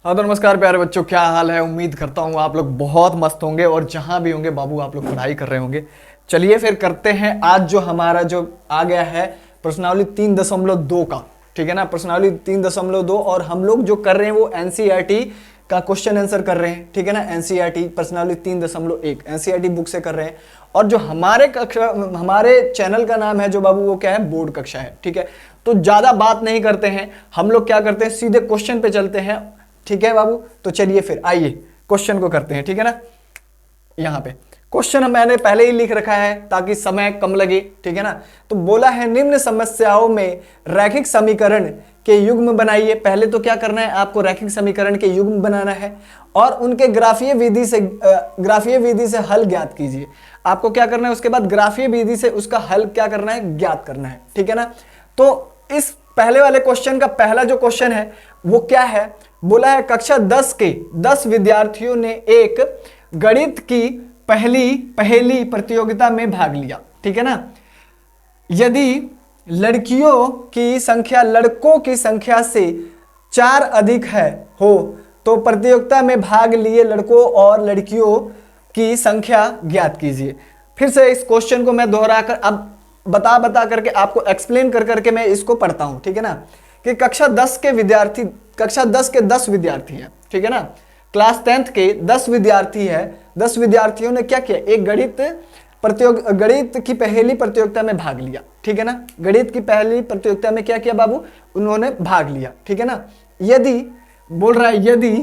हाँ तो नमस्कार प्यारे बच्चों, क्या हाल है। उम्मीद करता हूँ आप लोग बहुत मस्त होंगे और जहाँ भी होंगे बाबू आप लोग पढ़ाई कर रहे होंगे। चलिए फिर करते हैं आज जो हमारा जो आ गया है प्रश्नावली 3.2 का। ठीक है ना, प्रश्नावली 3.2 और हम लोग जो कर रहे हैं वो एनसीईआरटी का क्वेश्चन आंसर कर रहे हैं। ठीक है ना, एनसीईआरटी प्रश्नावली 3.1 एनसीईआरटी बुक से कर रहे हैं। और जो हमारे चैनल का नाम है जो बाबू वो क्या है, बोर्ड कक्षा है। ठीक है, तो ज्यादा बात नहीं करते हैं, हम लोग क्या करते हैं सीधे क्वेश्चन पे चलते हैं। ठीक है बाबू, तो चलिए फिर आइए क्वेश्चन को करते हैं। ठीक है ना, यहां पे क्वेश्चन मैंने पहले ही लिख रखा है ताकि समय कम लगे। ठीक है ना, तो बोला है निम्न समस्याओं में रैखिक समीकरण के युग्म बनाइए। पहले तो क्या करना है आपको, रैखिक समीकरण के युग्म बनाना है और उनके ग्राफीय विधि से हल ज्ञात कीजिए। आपको क्या करना है, उसके बाद ग्राफीय विधि से उसका हल क्या करना है, ज्ञात करना है। ठीक है ना, तो इस पहले वाले क्वेश्चन का पहला जो क्वेश्चन है वो क्या है, बोला है कक्षा 10 के 10 विद्यार्थियों ने एक गणित की पहली प्रतियोगिता में भाग लिया। ठीक है ना, यदि लड़कियों की संख्या लड़कों की संख्या से 4 अधिक है हो तो प्रतियोगिता में भाग लिए लड़कों और लड़कियों की संख्या ज्ञात कीजिए। फिर से इस क्वेश्चन को मैं दोहराकर अब बता करके आपको एक्सप्लेन कर करके मैं इसको पढ़ता हूं। ठीक है ना, कि कक्षा 10 के 10 विद्यार्थी हैं। ठीक है ना, क्लास 10th के 10 विद्यार्थी है। 10 विद्यार्थियों ने क्या किया, एक गणित की पहली प्रतियोगिता में भाग लिया। ठीक है ना, गणित की पहली प्रतियोगिता में क्या किया बाबू, उन्होंने भाग लिया। ठीक है ना, यदि बोल रहा है यदि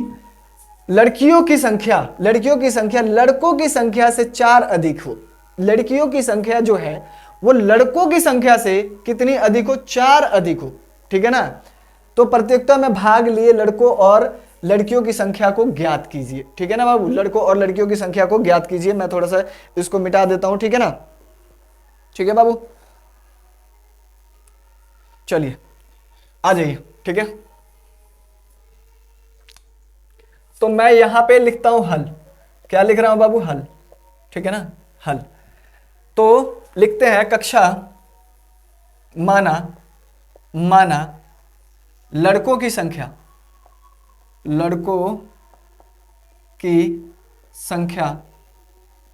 लड़कियों की संख्या लड़कों की संख्या से 4 अधिक हो, लड़कियों की संख्या जो है वो लड़कों की संख्या से कितनी अधिक हो, 4 अधिक हो। ठीक है ना, तो प्रतियोगिता में भाग लिए लड़कों और लड़कियों की संख्या को ज्ञात कीजिए। ठीक है ना बाबू, लड़कों और लड़कियों की संख्या को ज्ञात कीजिए। मैं थोड़ा सा इसको मिटा देता हूं। ठीक है ना, ठीक है बाबू, चलिए आ जाइए। ठीक है, तो मैं यहां पे लिखता हूं हल। क्या लिख रहा हूं बाबू, हल। ठीक है ना, हल। तो लिखते हैं कक्षा माना लड़कों की संख्या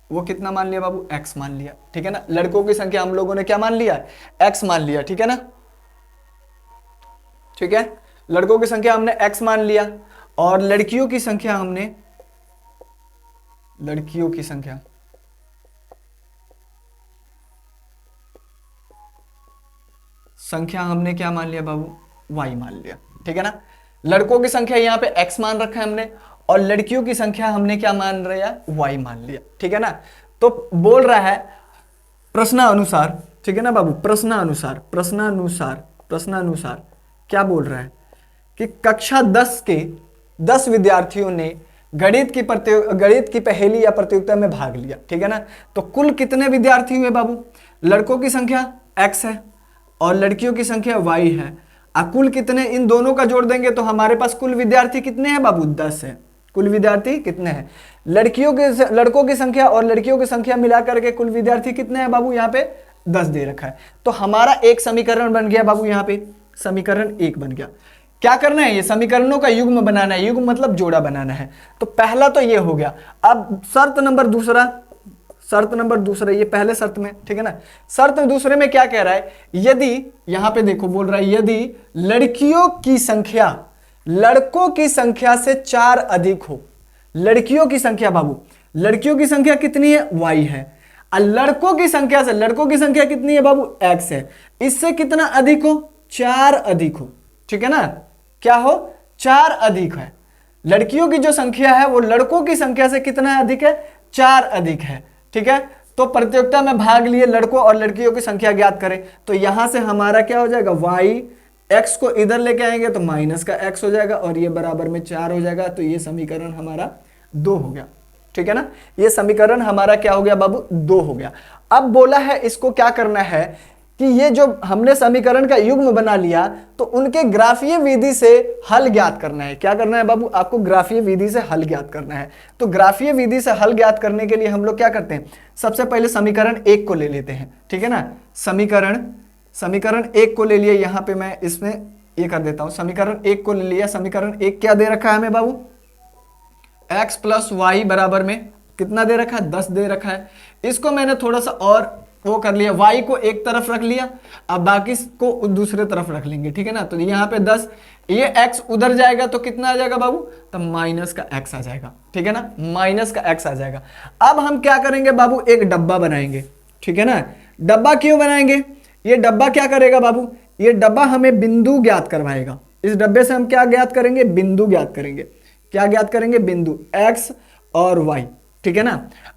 वो कितना मान लिया बाबू, x मान लिया। ठीक है ना, लड़कों की संख्या हम लोगों ने क्या मान लिया, x मान लिया। ठीक है ना, ठीक है, लड़कों की संख्या हमने x मान लिया और लड़कियों की संख्या हमने क्या मान लिया बाबू, y मान लिया। ठीक है ना, लड़कों की संख्या यहां पे x मान रखा है हमने और लड़कियों की संख्या हमने क्या मान रहा है, y मान लिया। ठीक है ना, तो बोल रहा है प्रश्नानुसार। ठीक है ना बाबू, प्रश्नानुसार क्या बोल रहा है कि कक्षा 10 के 10 विद्यार्थियों ने गणित की पहेली या प्रतियोगिता में भाग लिया। ठीक है ना, तो कुल कितने विद्यार्थी हुए बाबू, लड़कों की संख्या x है और लड़कियों की संख्या y है। कुल कितने, इन दोनों का जोड़ देंगे तो हमारे पास कुल विद्यार्थी कितने हैं बाबू, 10 है। कुल विद्यार्थी कितने हैं, लड़कों की संख्या और लड़कियों की संख्या मिलाकर के कुल विद्यार्थी कितने हैं बाबू, यहाँ पे 10 दे रखा है। तो हमारा एक समीकरण बन गया बाबू, यहाँ पे समीकरण 1 बन गया। क्या करना है, ये समीकरणों का युग्म बनाना है। युग्म मतलब जोड़ा बनाना है। तो पहला तो ये हो गया। अब शर्त नंबर दूसरा, ये पहले शर्त में। ठीक है ना, शर्त दूसरे में क्या कह रहा है, यदि यहां पे देखो बोल रहा है यदि लड़कियों की संख्या लड़कों की संख्या से 4 अधिक हो। लड़कियों की संख्या बाबू, लड़कियों की संख्या कितनी है, y है। और लड़कों की संख्या कितनी है बाबू, x है। इससे कितना अधिक हो, 4 अधिक हो। ठीक है ना, क्या हो, 4 अधिक है। लड़कियों की जो संख्या है वो लड़कों की संख्या से कितना अधिक है, 4 अधिक है। ठीक है, तो प्रतियोगिता में भाग लिए लड़कों और लड़कियों की संख्या ज्ञात करें। तो यहां से हमारा क्या हो जाएगा, y, x को इधर लेके आएंगे तो माइनस का x हो जाएगा और ये बराबर में 4 हो जाएगा। तो ये समीकरण हमारा 2 हो गया। ठीक है ना, ये समीकरण हमारा क्या हो गया बाबू, 2 हो गया। अब बोला है इसको क्या करना है कि ये जो हमने समीकरण का युग्म बना लिया तो उनके ग्राफीय विधि से हल ज्ञात करना है। क्या करना है बाबू, आपको ग्राफीय विधि से हल ज्ञात करना है। तो ग्राफीय विधि से हल ज्ञात करने के लिए हम लोग क्या करते हैं, सबसे पहले समीकरण 1 को ले लेते हैं। ठीक है ना, समीकरण 1 को ले लिया। यहां पे मैं इसमें ये कर देता हूं, समीकरण एक को ले लिया। समीकरण एक क्या दे रखा है हमें बाबू, x प्लस वाई बराबर में कितना दे रखा है, 10 दे रखा है। इसको मैंने थोड़ा सा और वो कर लिया, y को एक तरफ रख लिया, अब बाकी को दूसरे तरफ रख लेंगे, ठीक है ना। तो यहाँ पे 10, ये x उधर जाएगा तो कितना आ जाएगा बाबू, तो माइनस का x आ जाएगा, ठीक है ना, माइनस का x आ जाएगा। अब हम क्या करेंगे बाबू, एक डब्बा बनाएंगे, ठीक है ना। डब्बा क्यों बनाएंगे, ये डब्बा क्या करेगा बाबू, ये डब्बा हमें बिंदु ज्ञात करवाएगा। इस डब्बे से हम क्या ज्ञात करेंगे, बिंदु ज्ञात करेंगे। क्या ज्ञात करेंगे, बिंदु x और y, ठीक है ना।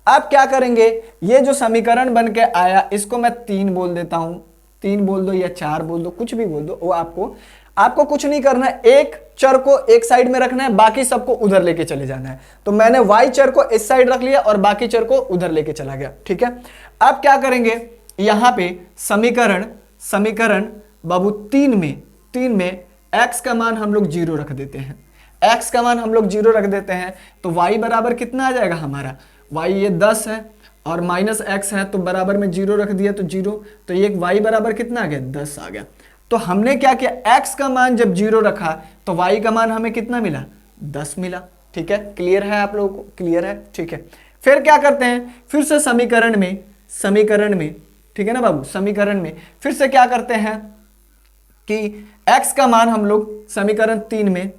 अब क्या करेंगे, ये जो समीकरण बन के आया इसको मैं 3 बोल देता हूं, 3 बोल दो या 4 बोल दो, कुछ भी बोल दो, वो आपको कुछ नहीं करना है, एक चर को एक साइड में रखना है, बाकी सबको उधर लेके चले जाना है। तो मैंने y चर को इस साइड रख लिया और बाकी चर को उधर लेके चला गया, ठीक है। अब क्या करेंगे, यहां पे समीकरण बाबू 3 में x का मान हम लोग 0 रख देते हैं, x का मान हम लोग 0 रख देते हैं। तो y बराबर कितना आ जाएगा हमारा, y ये 10 है और माइनस x है, तो बराबर में 0 रख दिया तो 0, तो ये y बराबर कितना आ गया, 10 आ गया। तो हमने क्या किया, x का मान जब 0 रखा तो y का मान हमें कितना मिला, 10 मिला, ठीक है। क्लियर है आप लोगों को, क्लियर है, ठीक है। फिर क्या करते हैं, फिर से समीकरण में, ठीक है ना बाबू, समीकरण में फिर से क्या करते हैं कि x का मान हम लोग समीकरण 3 में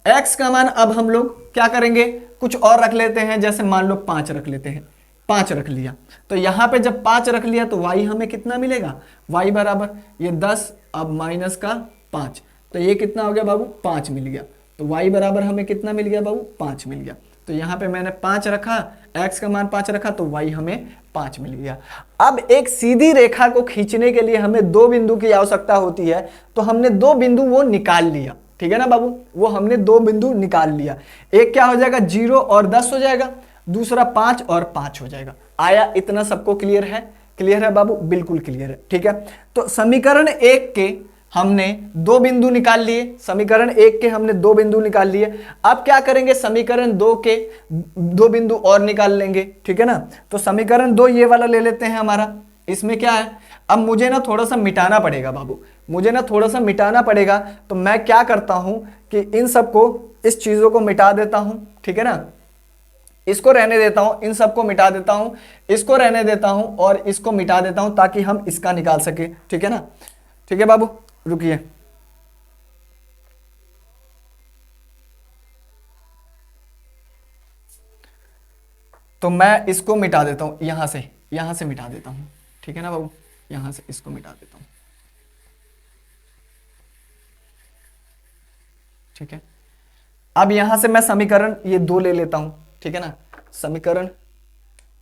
x का मान अब हम लोग क्या करेंगे, कुछ और रख लेते हैं, जैसे मान लो 5 रख लेते हैं, 5 रख लिया। तो यहां पे जब 5 रख लिया तो y हमें कितना मिलेगा, y बराबर ये 10 अब माइनस का 5, तो ये कितना हो गया बाबू, 5 मिल गया। तो y बराबर हमें कितना मिल गया बाबू, 5 मिल गया। तो यहां पे मैंने 5 रखा, x का मान 5 रखा, तो y हमें 5 मिल गया। अब एक सीधी रेखा को खींचने के लिए हमें 2 बिंदु की आवश्यकता होती है, तो हमने 2 बिंदु वो निकाल लिया, ठीक है ना बाबू, वो हमने 2 बिंदु निकाल लिया। एक क्या हो जाएगा, 0 और 10 हो जाएगा, दूसरा 5 और 5 हो जाएगा। आया, इतना सबको क्लियर है, क्लियर है बाबू, बिल्कुल क्लियर है, ठीक है। तो समीकरण 1 के हमने 2 बिंदु निकाल लिए, समीकरण 1 के हमने 2 बिंदु निकाल लिए। अब क्या करेंगे, समीकरण 2 के 2 बिंदु और निकाल लेंगे, ठीक है ना। तो समीकरण 2 ये वाला ले लेते हैं हमारा, इसमें क्या है, अब मुझे ना थोड़ा सा मिटाना पड़ेगा बाबू, मुझे ना थोड़ा सा मिटाना पड़ेगा। तो मैं क्या करता हूं कि इन सबको, इस चीजों को मिटा देता हूं, ठीक है ना, इसको रहने देता हूं, इन सबको मिटा देता हूं, इसको रहने देता हूं और इसको मिटा देता हूं, ताकि हम इसका निकाल सके, ठीक है ना। ठीक है बाबू, रुकिए, तो मैं इसको मिटा देता हूं, यहां से मिटा देता हूं, ठीक है ना बाबू, यहां से इसको मिटा देता हूं, ठीक है। अब यहां से मैं समीकरण ये 2 ले लेता हूं, ठीक है ना, समीकरण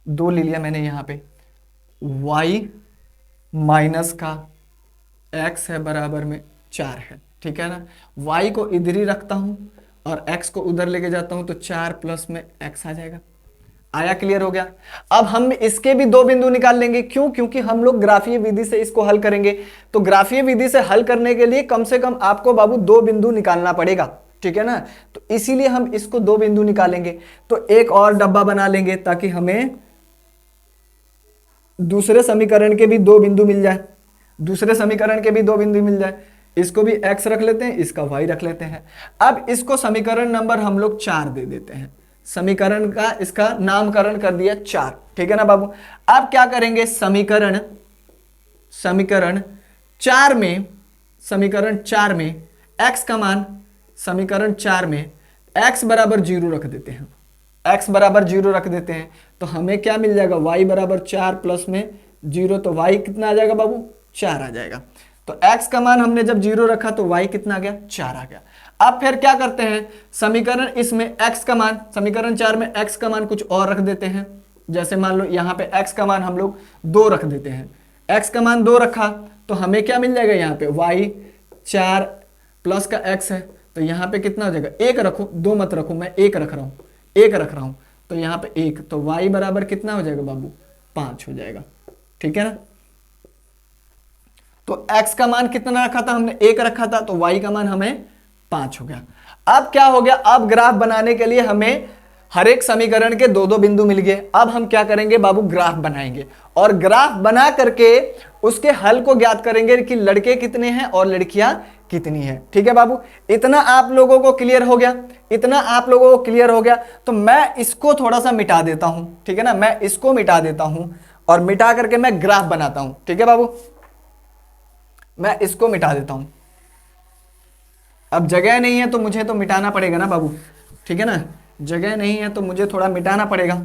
2 ले लिया मैंने, यहां पे y माइनस का x है बराबर में 4 है, ठीक है ना। y को इधर ही रखता हूं और x को उधर लेके जाता हूं, तो 4 प्लस में x आ जाएगा। आया, क्लियर हो गया। अब हम इसके भी 2 बिंदु निकाल लेंगे, क्यों, क्योंकि हम लोग ग्राफीय विधि से इसको हल करेंगे। तो ग्राफीय विधि से हल करने के लिए कम से कम आपको बाबू 2 बिंदु निकालना पड़ेगा, ठीक है ना। तो इसीलिए हम इसको 2 बिंदु निकालेंगे। तो एक और डब्बा बना लेंगे ताकि हमें दूसरे समीकरण के भी 2 बिंदु मिल जाए, दूसरे समीकरण के भी 2 बिंदु मिल जाए। इसको भी x रख लेते हैं, इसका y रख लेते हैं। अब इसको समीकरण नंबर हम लोग 4 दे देते हैं, समीकरण का इसका नामकरण कर दिया 4, ठीक है ना बाबू। अब क्या करेंगे, समीकरण 4 में x का मान, समीकरण 4 में x बराबर 0 रख देते हैं, x बराबर 0 रख देते हैं। तो हमें क्या मिल जाएगा, y बराबर 4 प्लस में 0, तो y कितना आ जाएगा बाबू, 4 आ जाएगा। तो x का मान हमने जब 0 रखा तो y कितना आ गया, 4 आ गया। अब फिर क्या करते हैं, समीकरण इसमें x का मान, समीकरण 4 में x का मान कुछ और रख देते हैं। जैसे मान लो यहाँ पे x का मान हम लोग 2 रख देते हैं, x का मान 2 रखा तो हमें क्या मिल जाएगा, यहाँ पे y 4 प्लस का x है, तो यहाँ पे कितना हो जाएगा, 1 रखो, 2 मत रखो, मैं 1 रख रहा हूँ, 1 रख रहा हूँ, तो यहाँ पे 1, तो y बराबर कितना हो जाएगा बाबू, 5 हो जाएगा, ठीक है ना। तो x का मान कितना रखा था हमने, 1 रखा था, तो y का मान हमें 5 हो गया। अब क्या हो गया, अब ग्राफ बनाने के लिए हमें हर एक समीकरण के 2-2 बिंदु मिल गए। अब हम क्या करेंगे बाबू, ग्राफ बनाएंगे और ग्राफ बना करके उसके हल को ज्ञात करेंगे कि लड़के कितने हैं और लड़कियां कितनी हैं। ठीक है बाबू, इतना आप लोगों को क्लियर हो गया, इतना आप लोगों को क्लियर हो गया। तो मैं इसको थोड़ा सा मिटा देता हूं, ठीक है ना, मैं इसको मिटा देता हूं और मिटा करके मैं ग्राफ बनाता हूं। ठीक है बाबू, मैं इसको मिटा देता हूं। अब जगह नहीं है तो मुझे तो मिटाना पड़ेगा ना बाबू, ठीक है ना, जगह नहीं है तो मुझे थोड़ा मिटाना पड़ेगा।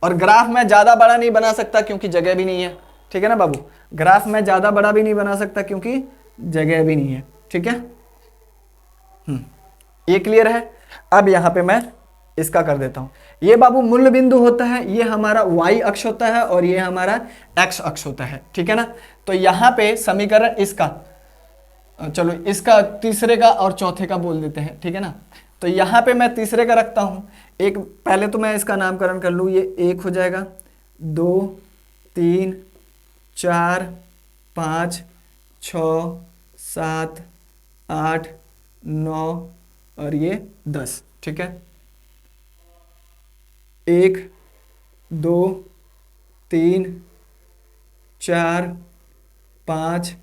और ग्राफ मैं ज्यादा बड़ा नहीं बना सकता क्योंकि जगह भी नहीं है। ठीक है ना बाबू, ग्राफ मैं ज्यादा बड़ा भी नहीं बना सकता क्योंकि जगह भी नहीं है। ठीक है, ये क्लियर है। अब यहां पे मैं इसका कर देता हूं। ये बाबू मूल बिंदु होता है, ये हमारा y अक्ष होता है और ये हमारा x अक्ष होता है। ठीक है ना, तो यहां पे समीकरण इसका, चलो इसका तीसरे का और चौथे का बोल देते हैं। ठीक है ना, तो यहां पे मैं तीसरे का रखता हूं। एक पहले तो मैं इसका नामकरण कर लूं, ये 1 हो जाएगा, 2 3 4 5 6 7 8 9 और ये 10। ठीक है, 1 2 3 4 5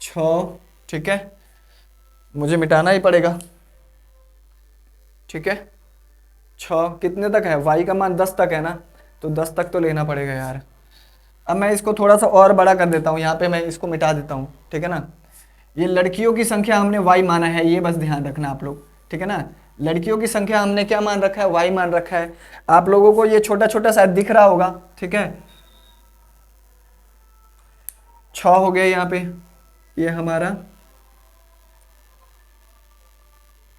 6। ठीक है, मुझे मिटाना ही पड़ेगा। ठीक है, 6 कितने तक है, y का मान 10 तक है ना, तो 10 तक तो लेना पड़ेगा यार। अब मैं इसको थोड़ा सा और बड़ा कर देता हूँ, यहाँ पे मैं इसको मिटा देता हूँ। ठीक है ना, ये लड़कियों की संख्या हमने y माना है, ये बस ध्यान रखना आप लोग। ठीक है ना, लड़कियों की संख्या हमने क्या मान रखा है, y मान रखा है। आप लोगों को ये छोटा छोटा शायद दिख रहा होगा। ठीक है, 6 हो गया यहाँ पे, ये हमारा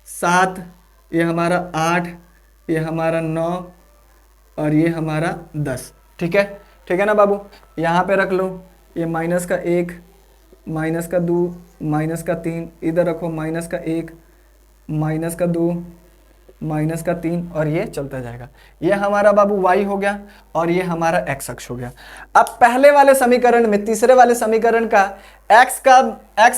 7, ये हमारा 8, ये हमारा 9 और ये हमारा 10। ठीक है, ठीक है ना बाबू, यहाँ पे रख लो, ये माइनस का 1, माइनस का 2, माइनस का 3, इधर रखो माइनस का 1, माइनस का 2, माइनस का 3 और ये चलता जाएगा। ये हमारा बाबू y हो गया और ये हमारा x अक्ष हो गया। अब पहले वाले समीकरण में, तीसरे वाले समीकरण का x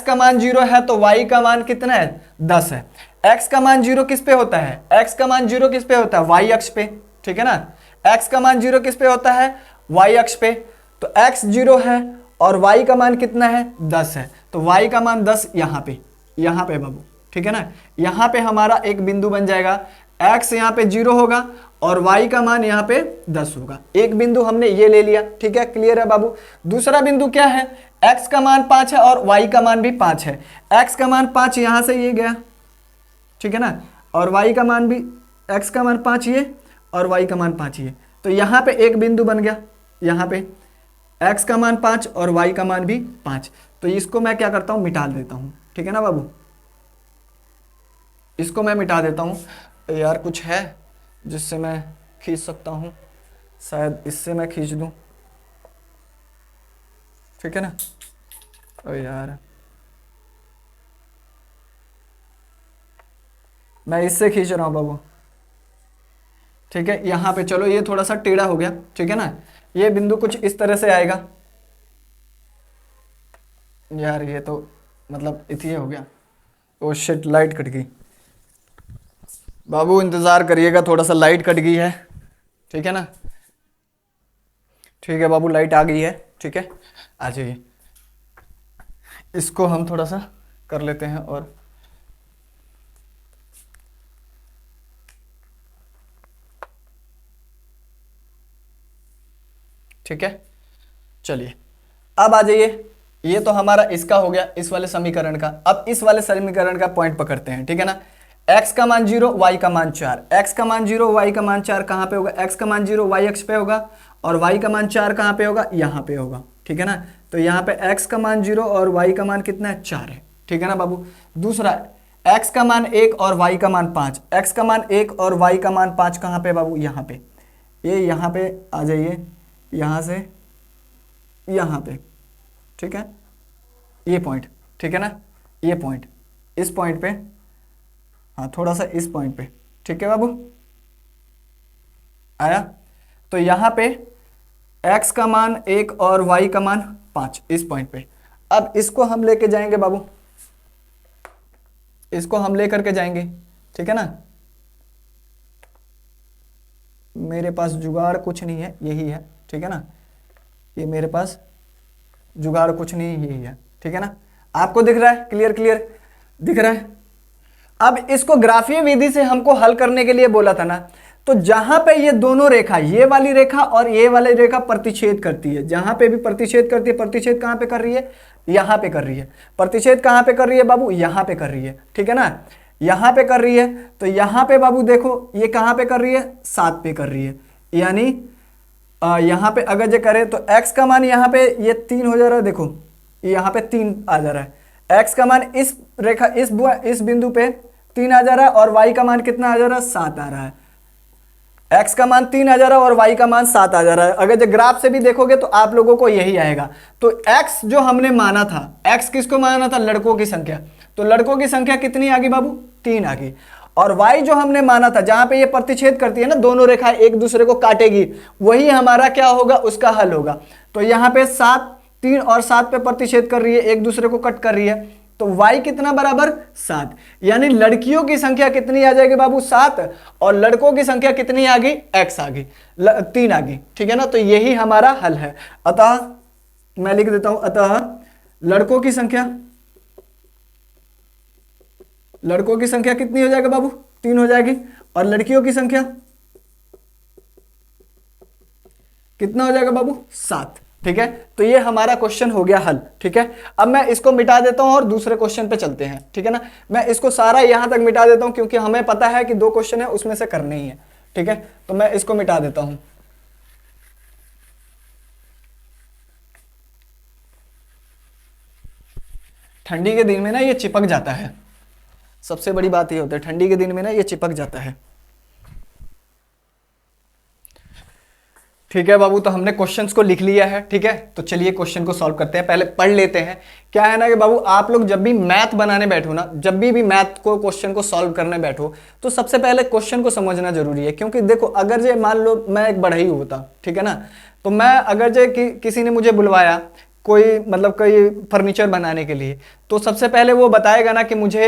का मान 0 है तो y का मान कितना है, 10 है। x का मान 0 किस पे होता है, x का मान 0 किस पे होता है, y अक्ष पे। ठीक है ना, x का मान 0 किस पे होता है, y अक्ष पे। तो x 0 है और y का मान कितना है, 10 है, तो y का मान 10 यहाँ पे बाबू। ठीक है ना, यहाँ पे हमारा एक बिंदु बन जाएगा, x यहाँ पे 0 होगा और y का मान यहाँ पे 10 होगा। एक बिंदु हमने ये ले लिया। ठीक है, क्लियर है बाबू। दूसरा बिंदु क्या है, x का मान 5 है और y का मान भी 5 है। x का मान 5 यहां से ये गया, ठीक है ना, और y का मान भी, x का मान 5 ये और y का मान 5 ये, तो यहाँ पे एक बिंदु बन गया। यहाँ पे x का मान 5 और y का मान भी 5, तो इसको मैं क्या करता हूँ, मिटा देता हूँ। ठीक है ना बाबू, इसको मैं मिटा देता हूँ। यार कुछ है जिससे मैं खींच सकता हूँ, शायद इससे मैं खींच दूँ। ठीक है ना, ओ यार मैं इससे खींच रहा हूँ बाबू। ठीक है, यहाँ पे चलो ये थोड़ा सा टेढ़ा हो गया। ठीक है ना, ये बिंदु कुछ इस तरह से आएगा। यार ये तो मतलब इतनी हो गया। ओ शिट, लाइट कट गई बाबू, इंतजार करिएगा, थोड़ा सा लाइट कट गई है। ठीक है ना, ठीक है बाबू, लाइट आ गई है। ठीक है, आ जाइए, इसको हम थोड़ा सा कर लेते हैं और ठीक है, चलिए अब आ जाइए। ये तो हमारा इसका हो गया, इस वाले समीकरण का। अब इस वाले समीकरण का पॉइंट पकड़ते हैं। ठीक है ना, x का मान 0, y का मान 4, x का मान 0, y का मान 4 कहाँ पे होगा, x का मान 0 y अक्ष पे होगा और y का मान 4 कहाँ पे होगा, यहाँ पे होगा। ठीक है ना, तो यहाँ पे x का मान 0 और y का मान कितना है, 4 है। ठीक है ना बाबू। दूसरा, x का मान 1 और y का मान 5, x का मान 1 और y का मान 5 कहाँ पे बाबू, यहाँ पे। ये यहाँ पे आ जाइए, यहाँ से यहाँ पे। ठीक है, ये पॉइंट। ठीक है ना, ये पॉइंट, इस पॉइंट पे, हाँ थोड़ा सा इस पॉइंट पे। ठीक है बाबू, आया। तो यहाँ पे x का मान 1 और y का मान 5 इस पॉइंट पे। अब इसको हम लेके जाएंगे बाबू, इसको हम लेकर के जाएंगे। ठीक है ना, मेरे पास जुगाड़ कुछ नहीं है, यही है। ठीक है ना, ये मेरे पास जुगाड़ कुछ नहीं, यही है, ठीक है ना। आपको दिख रहा है, क्लियर क्लियर दिख रहा है। अब इसको ग्राफीय विधि से हमको हल करने के लिए बोला था ना, तो जहां पे ये दोनों रेखा, ये वाली रेखा और ये वाली रेखा प्रतिच्छेद करती है, जहां पे भी प्रतिच्छेद करती है, प्रतिच्छेद कहां पे कर रही है, यहां पे कर रही है। प्रतिच्छेद कहां पे कर रही है बाबू, यहां पे कर रही है, ठीक है ना, यहां पे कर रही है। तो यहां पे बाबू देखो ये कहां पे कर रही है, 7 पे कर रही है, यानी यहां पे अगर जो करे तो x का मान यहां पे ये 3 हो जा रहा है, देखो यहां पे 3 आ जा रहा है, x का मान इस रेखा इस बिंदु पे 3 आ जा रहा है, और y का मान कितना आ जा रहा है, 7 आ रहा है। x का मान 3 आ जा रहा है और y का मान 7 आ जा रहा है। अगर जो ग्राफ से भी देखोगे तो आप लोगों को यही आएगा। तो x जो हमने माना था, x किसको माना था, लड़कों की संख्या, तो लड़कों की संख्या कितनी आ गई बाबू, 3 आ गई। और y जो हमने माना था, जहां पे ये प्रतिच्छेद करती है ना, दोनों रेखाएं एक दूसरे को काटेगी, वही हमारा क्या होगा, उसका हल होगा। तो यहाँ पे 7, 3 और 7 पे प्रतिच्छेद कर रही है, एक दूसरे को कट कर रही है, तो y कितना बराबर 7, यानी लड़कियों की संख्या कितनी आ जाएगी बाबू, 7, और लड़कों की संख्या कितनी आ गई, x आ गई, 3 आ गई, ठीक है ना। तो यही हमारा हल है। अतः मैं लिख देता हूं, अतः लड़कों की संख्या कितनी हो जाएगा बाबू, 3 हो जाएगी, और लड़कियों की संख्या कितना हो जाएगा बाबू, 7, ठीक है। तो ये हमारा क्वेश्चन हो गया हल, ठीक है। अब मैं इसको मिटा देता हूं और दूसरे क्वेश्चन पे चलते हैं, ठीक है ना। मैं इसको सारा यहां तक मिटा देता हूं, क्योंकि हमें पता है कि 2 क्वेश्चन है, उसमें से करने ही है, ठीक है। तो मैं इसको मिटा देता हूं। ठंडी के दिन में ना ये चिपक जाता है, सबसे बड़ी बात ये होता है, ठंडी के दिन में ना ये चिपक जाता है, ठीक है बाबू। तो हमने क्वेश्चंस को लिख लिया है, ठीक है। तो चलिए क्वेश्चन को सॉल्व करते हैं, पहले पढ़ लेते हैं। क्या है ना कि बाबू आप लोग जब भी मैथ बनाने बैठो ना, जब भी मैथ को क्वेश्चन को सॉल्व करने बैठो, तो सबसे पहले क्वेश्चन को समझना जरूरी है। क्योंकि देखो अगर जे मान लो मैं एक बढ़ई होता, ठीक है ना, तो मैं अगर जे किसी ने मुझे बुलवाया कोई मतलब कोई फर्नीचर बनाने के लिए, तो सबसे पहले वो बताएगा ना कि मुझे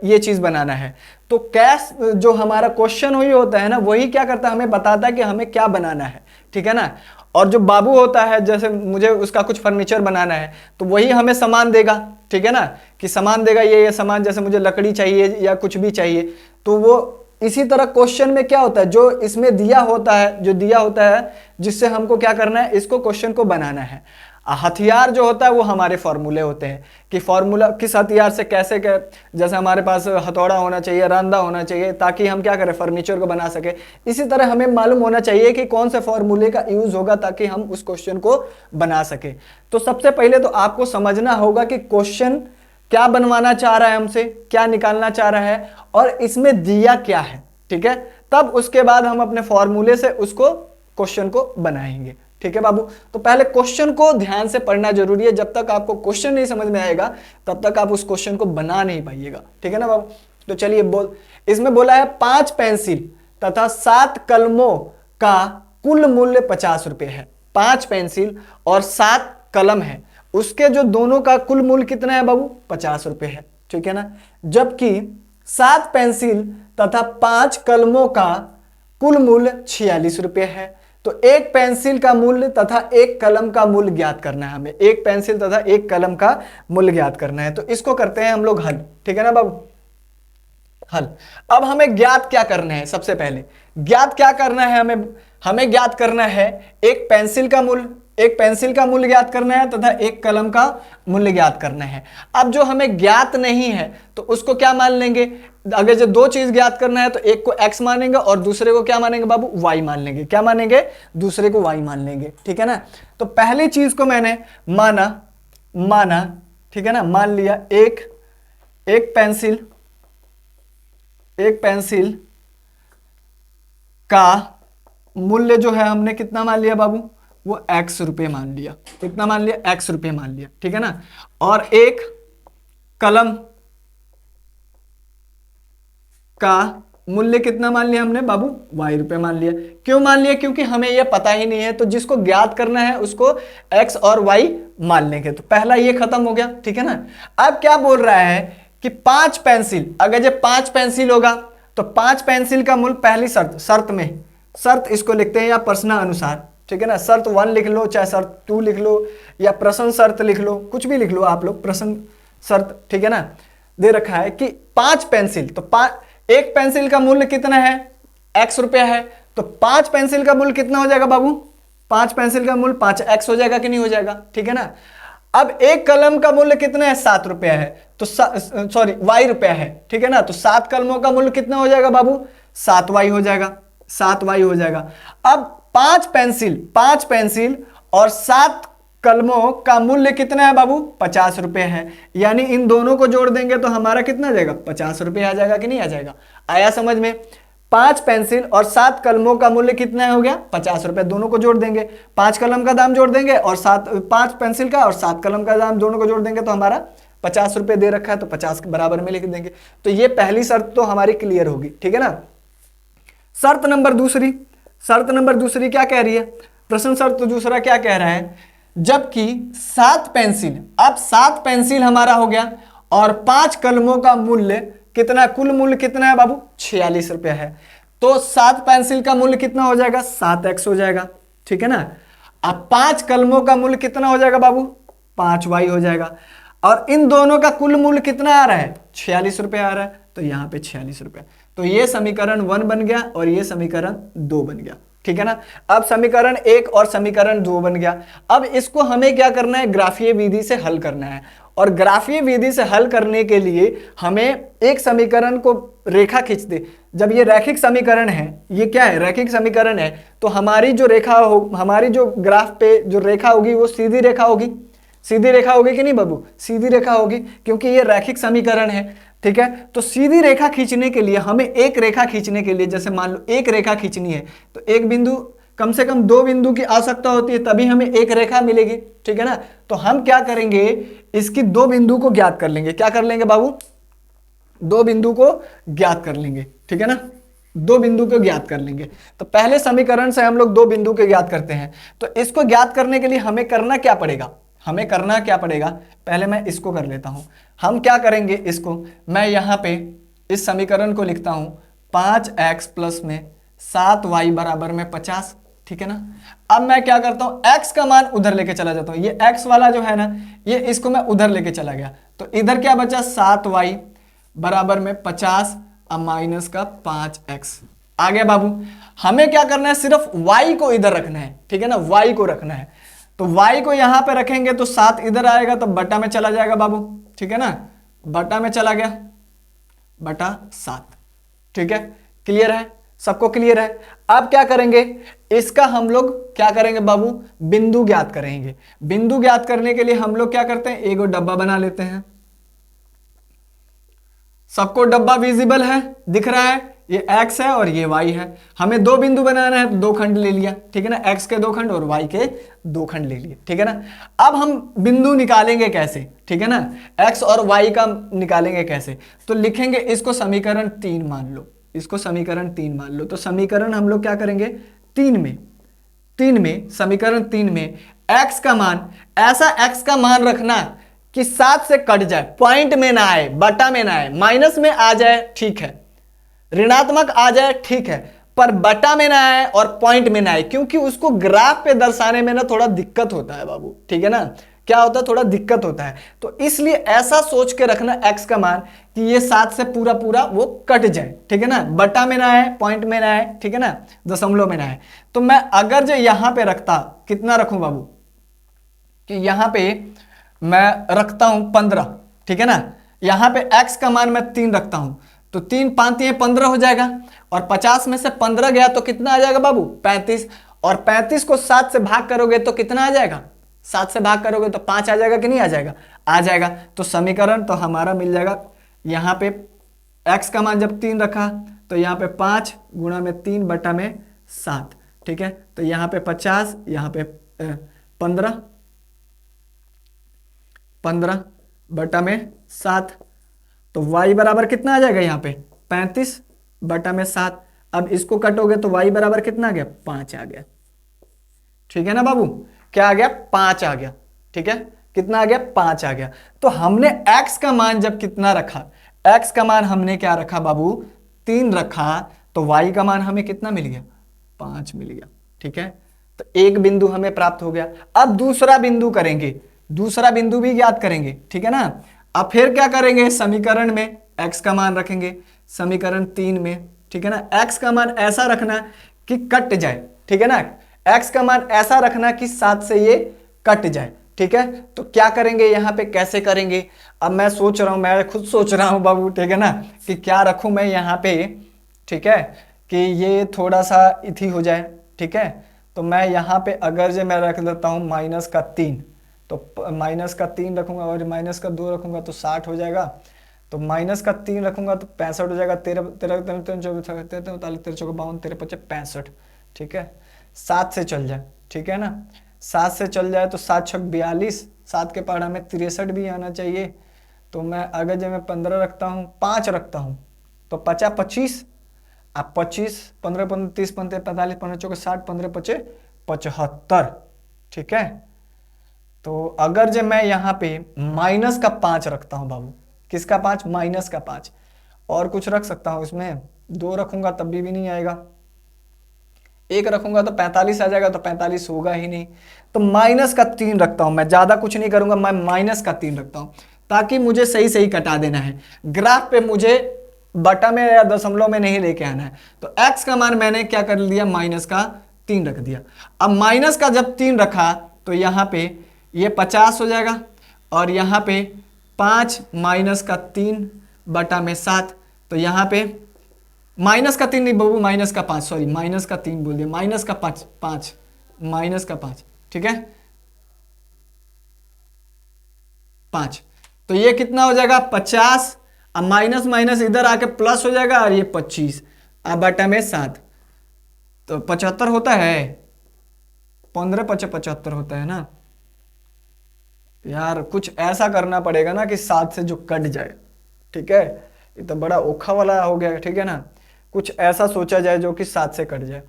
ये चीज़ बनाना है। तो कैश जो हमारा क्वेश्चन हुई होता है ना, वही क्या करता है, हमें बताता है कि हमें क्या बनाना है, ठीक है ना। और जो बाबू होता है, जैसे मुझे उसका कुछ फर्नीचर बनाना है, तो वही हमें सामान देगा, ठीक है ना, कि सामान देगा, ये सामान, जैसे मुझे लकड़ी चाहिए या कुछ भी चाहिए, तो वो इसी तरह क्वेश्चन में क्या होता है, जो इसमें दिया होता है जिससे हमको क्या करना है, इसको क्वेश्चन को बनाना है। हथियार जो होता है वो हमारे फॉर्मूले होते हैं, कि फॉर्मूला किस हथियार से कैसे जैसे हमारे पास हथौड़ा होना चाहिए, रांदा होना चाहिए, ताकि हम क्या करें, फर्नीचर को बना सके। इसी तरह हमें मालूम होना चाहिए कि कौन से फॉर्मूले का यूज होगा ताकि हम उस क्वेश्चन को बना सके। तो सबसे पहले तो आपको समझना होगा कि क्वेश्चन क्या बनवाना चाह रहा है हमसे, क्या निकालना चाह रहा है, और इसमें दिया क्या है, ठीक है। तब उसके बाद हम अपने फॉर्मूले से उसको क्वेश्चन को बनाएंगे, ठीक है बाबू। तो पहले क्वेश्चन को ध्यान से पढ़ना जरूरी है। जब तक आपको क्वेश्चन नहीं समझ में आएगा तब तक आप उस क्वेश्चन को बना नहीं पाइएगा, ठीक है ना बाबू। तो चलिए इसमें बोला है 5 पेंसिल तथा 7 कलमों का कुल मूल्य 50 रुपए है। 5 पेंसिल और 7 कलम है, उसके जो दोनों का कुल मूल्य कितना है बाबू, 50 रुपए है, ठीक है ना। जबकि 7 पेंसिल तथा 5 कलमों का कुल मूल्य 46 रुपए है। तो एक पेंसिल का मूल्य तथा एक कलम का मूल्य ज्ञात करना है हमें, एक पेंसिल तथा एक कलम का मूल्य ज्ञात करना है। तो इसको करते हैं हम लोग हल, ठीक है ना बाबू, हल। अब हमें ज्ञात क्या करना है, सबसे पहले ज्ञात क्या करना है, हमें ज्ञात करना है एक पेंसिल का मूल्य ज्ञात करना है तथा एक कलम का मूल्य ज्ञात करना है। अब जो हमें ज्ञात नहीं है तो उसको क्या मान लेंगे, अगर जो 2 चीज ज्ञात करना है तो एक को x मानेंगे और दूसरे को क्या मानेंगे बाबू, y मान लेंगे। क्या मानेंगे, दूसरे को y मान लेंगे, ठीक है ना। तो पहली चीज को मैंने माना, ठीक है ना, मान लिया एक पेंसिल का मूल्य जो है हमने कितना मान लिया बाबू, वो x रुपए मान लिया। कितना मान लिया, x रुपए मान लिया, ठीक है ना। और एक कलम का मूल्य कितना मान लिया हमने बाबू, y रुपए मान लिया। क्यों मान लिया, क्योंकि हमें यह पता ही नहीं है, तो जिसको ज्ञात करना है उसको x और y मान लेंगे। तो पहला ये खत्म हो गया, ठीक है ना। अब क्या बोल रहा है कि 5 पेंसिल, अगर ये 5 पेंसिल होगा तो 5 पेंसिल का मूल्य, पहली शर्त इसको लिखते हैं या प्रश्न अनुसार, ठीक है ना। शर्त 1 लिख लो, चाहे शर्त 2 लिख लो, या प्रश्न शर्त लिख लो, कुछ भी लिख लो आप लोग, प्रश्न शर्त, ठीक है ना। दे रखा है कि 5 पेंसिल, तो एक पेंसिल का मूल्य कितना है, x रुपया है, तो 5 पेंसिल का मूल्य कितना हो जाएगा बाबू, 5 पेंसिल का मूल्य 5x हो जाएगा कि नहीं हो जाएगा, ठीक है ना। अब एक कलम का मूल्य कितना है, 7 रुपया है, तो सॉरी y रुपया है, ठीक है ना। तो 7 कलमों का मूल्य कितना हो जाएगा बाबू, 7y हो जाएगा, 7y हो जाएगा। अब 5 पेंसिल और 7 कलमों का मूल्य कितना है बाबू, 50 रुपए है, यानी इन दोनों को जोड़ देंगे तो हमारा कितना आ जाएगा, 50 रुपए आ जाएगा कि नहीं आ जाएगा। आया समझ में। 5 पेंसिल और 7 कलमों का मूल्य कितना हो गया, 50 रुपए, दोनों को जोड़ देंगे, 5 कलम का दाम जोड़ देंगे और 5 पेंसिल का और 7 कलम का दाम दोनों को जोड़ देंगे तो हमारा 50 रुपए दे रखा है, तो 50 के बराबर में लिख देंगे। तो ये पहली शर्त तो हमारी क्लियर होगी, ठीक है ना। शर्त नंबर दूसरी क्या कह रही है, प्रश्न शर्त दूसरा क्या कह रहा है, जबकि 7 पेंसिल, अब 7 पेंसिल हमारा हो गया और 5 कलमों का मूल्य कितना, कुल मूल्य कितना है बाबू, 46 रुपया है, तो 7 पेंसिल का मूल्य कितना हो जाएगा, 7x हो जाएगा, ठीक है ना। अब 5 कलमों का मूल्य कितना हो जाएगा बाबू, 5y हो जाएगा, और इन दोनों का कुल मूल्य कितना आ रहा है, 46 रुपया आ रहा है, तो यहां पे 46 रुपया। तो ये समीकरण 1 बन गया और ये समीकरण 2 बन गया, ठीक है ना। अब समीकरण 1 और समीकरण 2 बन गया। अब इसको हमें क्या करना है, ग्राफीय विधि से हल करना है, और ग्राफीय विधि से हल करने के लिए हमें एक समीकरण को रेखा खींच दे। जब ये रैखिक समीकरण है, ये क्या है, रैखिक समीकरण है, तो हमारी जो रेखा हो, हमारी जो ग्राफ पे जो रेखा होगी वो सीधी रेखा होगी, सीधी रेखा होगी कि नहीं बाबू, सीधी रेखा होगी, क्योंकि ये रैखिक समीकरण है, ठीक है। तो सीधी रेखा खींचने के लिए हमें एक रेखा खींचने के लिए, जैसे मान लो एक रेखा खींचनी है, तो एक बिंदु, कम से कम 2 बिंदु की आवश्यकता होती है, तभी हमें एक रेखा मिलेगी, ठीक है ना। तो हम क्या करेंगे, इसकी 2 बिंदु को ज्ञात कर लेंगे। क्या कर लेंगे बाबू, 2 बिंदु को ज्ञात कर लेंगे, ठीक है ना, 2 बिंदु को ज्ञात कर लेंगे। तो पहले समीकरण से हम लोग 2 बिंदु के ज्ञात करते हैं। तो इसको ज्ञात करने के लिए हमें करना क्या पड़ेगा, पहले मैं इसको कर लेता हूं। हम क्या करेंगे, इसको मैं यहां पे इस समीकरण को लिखता हूं, 5x प्लस में 7y बराबर में 50, ठीक है ना। अब मैं क्या करता हूं, x का मान उधर लेके चला जाता हूं, ये x वाला जो है ना, ये इसको मैं उधर लेके चला गया, तो इधर क्या बचा, 7y बराबर में 50 अब माइनस का 5x आ गया बाबू। हमें क्या करना है, सिर्फ y को इधर रखना है, ठीक है ना, y को रखना है। तो y को यहां पे रखेंगे तो 7 इधर आएगा, तो बटा में चला जाएगा बाबू, ठीक है ना, बटा में चला गया, बटा 7, ठीक है। क्लियर है, सबको क्लियर है। अब क्या करेंगे, इसका हम लोग क्या करेंगे बाबू, बिंदु ज्ञात करेंगे। बिंदु ज्ञात करने के लिए हम लोग क्या करते हैं, एक डब्बा बना लेते हैं। सबको डब्बा विजिबल है, दिख रहा है, ये x है और ये y है। हमें 2 बिंदु बनाना है, तो 2 खंड ले लिया, ठीक है ना, x के 2 खंड और y के 2 खंड ले लिए, ठीक है ना। अब हम बिंदु निकालेंगे कैसे, ठीक है ना, x और y का निकालेंगे कैसे, तो लिखेंगे इसको समीकरण 3 मान लो, इसको समीकरण 3 मान लो। तो समीकरण हम लोग क्या करेंगे, 3 में समीकरण 3 में x का मान, ऐसा x का मान रखना कि 7 से कट जाए, पॉइंट में ना आए, बटा में ना आए, माइनस में आ जाए ठीक है, ऋणात्मक आ जाए ठीक है, पर बटा में ना आए और पॉइंट में ना आए, क्योंकि उसको ग्राफ पे दर्शाने में ना थोड़ा दिक्कत होता है बाबू, ठीक है ना, क्या होता है, थोड़ा दिक्कत होता है। तो इसलिए ऐसा सोच के रखना x का मान कि ये 7 से पूरा पूरा वो कट जाए, ठीक है ना, बटा में ना आए, पॉइंट में ना आए, ठीक है ना, दशमलव में ना आए। तो मैं अगर जो यहां पे रखता, कितना रखूं बाबू, कि यहां पे मैं रखता हूं 15, ठीक है ना, यहां पे x का मान मैं 3 रखता हूं, तो 3 5 15 हो जाएगा, और 50 में से 15 गया तो कितना आ जाएगा बाबू, 35, और 35 को 7 से भाग करोगे तो कितना आ जाएगा, 7 से भाग करोगे तो 5 आ जाएगा कि नहीं आ जाएगा, आ जाएगा। तो समीकरण तो हमारा मिल जाएगा, यहां पे x का मान जब 3 रखा तो यहां पे 5 गुणा में 3 बटा में 7, ठीक है, तो यहां पे 50, यहां पे 15 बटा में 7, तो y बराबर कितना आ जाएगा, यहाँ पे 35 बटा में 7। अब इसको कटोगे तो y बराबर कितना आ गया, 5 आ गया, ठीक है ना बाबू, क्या आ गया, 5 आ गया, ठीक है, कितना आ गया, 5 आ गया। तो हमने x का मान जब कितना रखा, x का मान हमने क्या रखा बाबू, 3 रखा, तो y का मान हमें कितना मिल गया, 5 मिल गया, ठीक है। तो एक बिंदु हमें प्राप्त हो गया। अब दूसरा बिंदु करेंगे, दूसरा बिंदु भी ज्ञात करेंगे, ठीक है ना। अब फिर क्या करेंगे, समीकरण में x का मान रखेंगे, समीकरण 3 में, ठीक है ना। x का मान ऐसा रखना कि कट जाए, ठीक है ना। x का मान ऐसा रखना कि 7 से ये कट जाए, ठीक है। तो क्या करेंगे यहाँ पे, कैसे करेंगे। अब मैं सोच रहा हूं, मैं खुद सोच रहा हूं बाबू, ठीक है ना, कि क्या रखूं मैं यहाँ पे, ठीक है, कि ये थोड़ा सा इथी हो जाए, ठीक है। तो मैं यहाँ पे अगर जो मैं रख लेता हूँ -3, तो -3 रखूंगा और -2 रखूंगा तो 60 हो जाएगा। तो -3 रखूंगा तो 65 हो जाएगा। 13 ठीक है। 7 से चल जाए, ठीक है ना, 7 से चल जाए तो 7 छक 42, 7 के पहाड़ा में 63 भी आना चाहिए। तो मैं अगर जब मैं 15 रखता हूँ, 5 रखता हूँ तो 50 25, अब 25 15 15 30 15 45 15 चौके 60 15 पचे 75, ठीक है। तो अगर जब मैं यहाँ पे -5 रखता हूँ बाबू, किसका 5, -5, और कुछ रख सकता हूँ इसमें, 2 रखूंगा तब भी नहीं आएगा, 1 रखूंगा तो 45 आ जाएगा, तो 45 होगा ही नहीं। तो -3 रखता हूं, मैं ज्यादा कुछ नहीं करूंगा, मैं -3 रखता हूं ताकि मुझे सही सही कटा देना है। ग्राफ पे मुझे बटा में या दशमलव में नहीं लेके आना है। तो x का मान मैंने क्या कर लिया, -3 रख दिया। अब माइनस का जब 3 रखा तो यहां पे ये 50 हो जाएगा, और यहां पे 5 -3 बटा में 7, तो यहां पे -3 नहीं बाबू, -5, सॉरी -3 बोल दिया, -5, -5, ठीक है, 5। तो ये कितना हो जाएगा, 50। अब माइनस माइनस इधर आके प्लस हो जाएगा, और ये 25, अब बटा में 7, तो 75 होता है, 15 पचे 75 होता है ना यार। कुछ ऐसा करना पड़ेगा ना कि 7 से जो कट जाए, ठीक है। ये तो बड़ा ओखा वाला हो गया, ठीक है ना। कुछ ऐसा सोचा जाए जो कि 7 से कट जाए,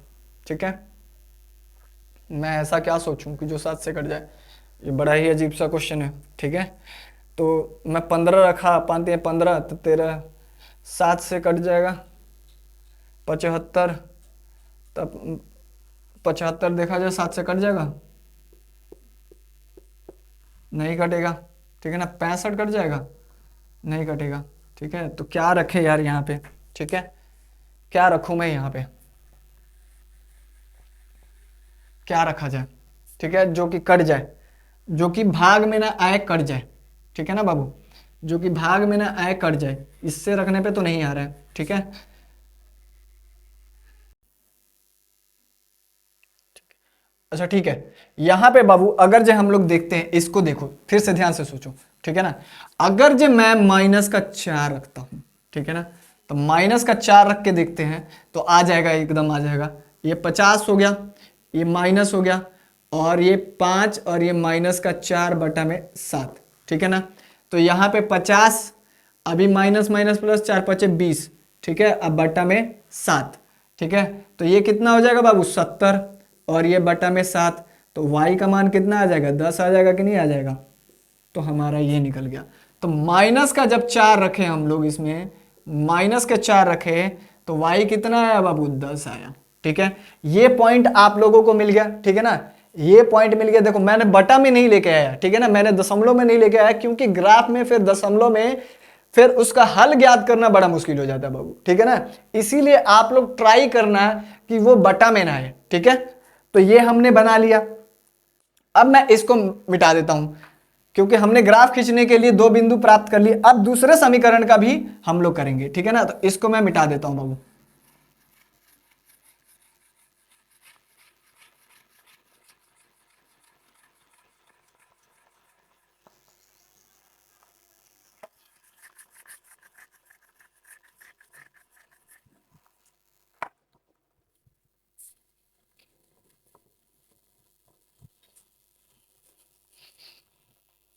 ठीक है। मैं ऐसा क्या सोचूं कि जो 7 से कट जाए, ये बड़ा ही अजीब सा क्वेश्चन है, ठीक है। तो मैं 15 रखा, 5 15, तो तेरा 7 से कट जाएगा 75, तब 75 देखा जाए 7 से कट जाएगा, नहीं कटेगा, ठीक है ना। 65 कट जाएगा, नहीं कटेगा, ठीक है। तो क्या रखे यार यहाँ पे, ठीक है, क्या रखूं मैं यहाँ पे, क्या रखा जाए, ठीक है, जो कि कट जाए, जो कि भाग में ना आए, कट जाए, ठीक है ना बाबू, जो कि भाग में ना आए कट जाए। इससे रखने पे तो नहीं आ रहा है, ठीक है। अच्छा ठीक है, यहां पे बाबू अगर जो हम लोग देखते हैं, इसको देखो फिर से ध्यान से सोचो, ठीक है ना। अगर जो मैं -4 रखता हूं, ठीक है ना, तो -4 रख के देखते हैं तो आ जाएगा, एकदम आ जाएगा। ये 50 हो गया, ये माइनस हो गया, और ये 5, और ये -4 बटा में 7, ठीक है ना। तो यहाँ पे 50, अभी माइनस माइनस प्लस 4 5 20, ठीक है, अब बटा में 7, ठीक है। तो ये कितना हो जाएगा बाबू, 70, और ये बटा में 7, तो y का मान कितना आ जाएगा, 10 आ जाएगा कि नहीं आ जाएगा। तो हमारा ये निकल गया। तो माइनस का जब 4 रखे हम लोग, इसमें माइनस के 4 रखे, तो y कितना आया बाबू, 10 आया, ठीक है। ये पॉइंट आप लोगों को मिल गया, ठीक है ना, ये पॉइंट मिल गया। देखो मैंने बटा में नहीं लेके आया, ठीक है ना, मैंने दशमलव में नहीं लेके आया, क्योंकि ग्राफ में फिर दशमलव में फिर उसका हल ज्ञात करना बड़ा मुश्किल हो जाता है बाबू, ठीक है ना। इसीलिए आप लोग ट्राई करना कि वो बटा में ना आए, ठीक है। तो ये हमने बना लिया। अब मैं इसको मिटा देता हूं, क्योंकि हमने ग्राफ खींचने के लिए 2 बिंदु प्राप्त कर लिए। अब दूसरे समीकरण का भी हम लोग करेंगे, ठीक है ना। तो इसको मैं मिटा देता हूं बाबू।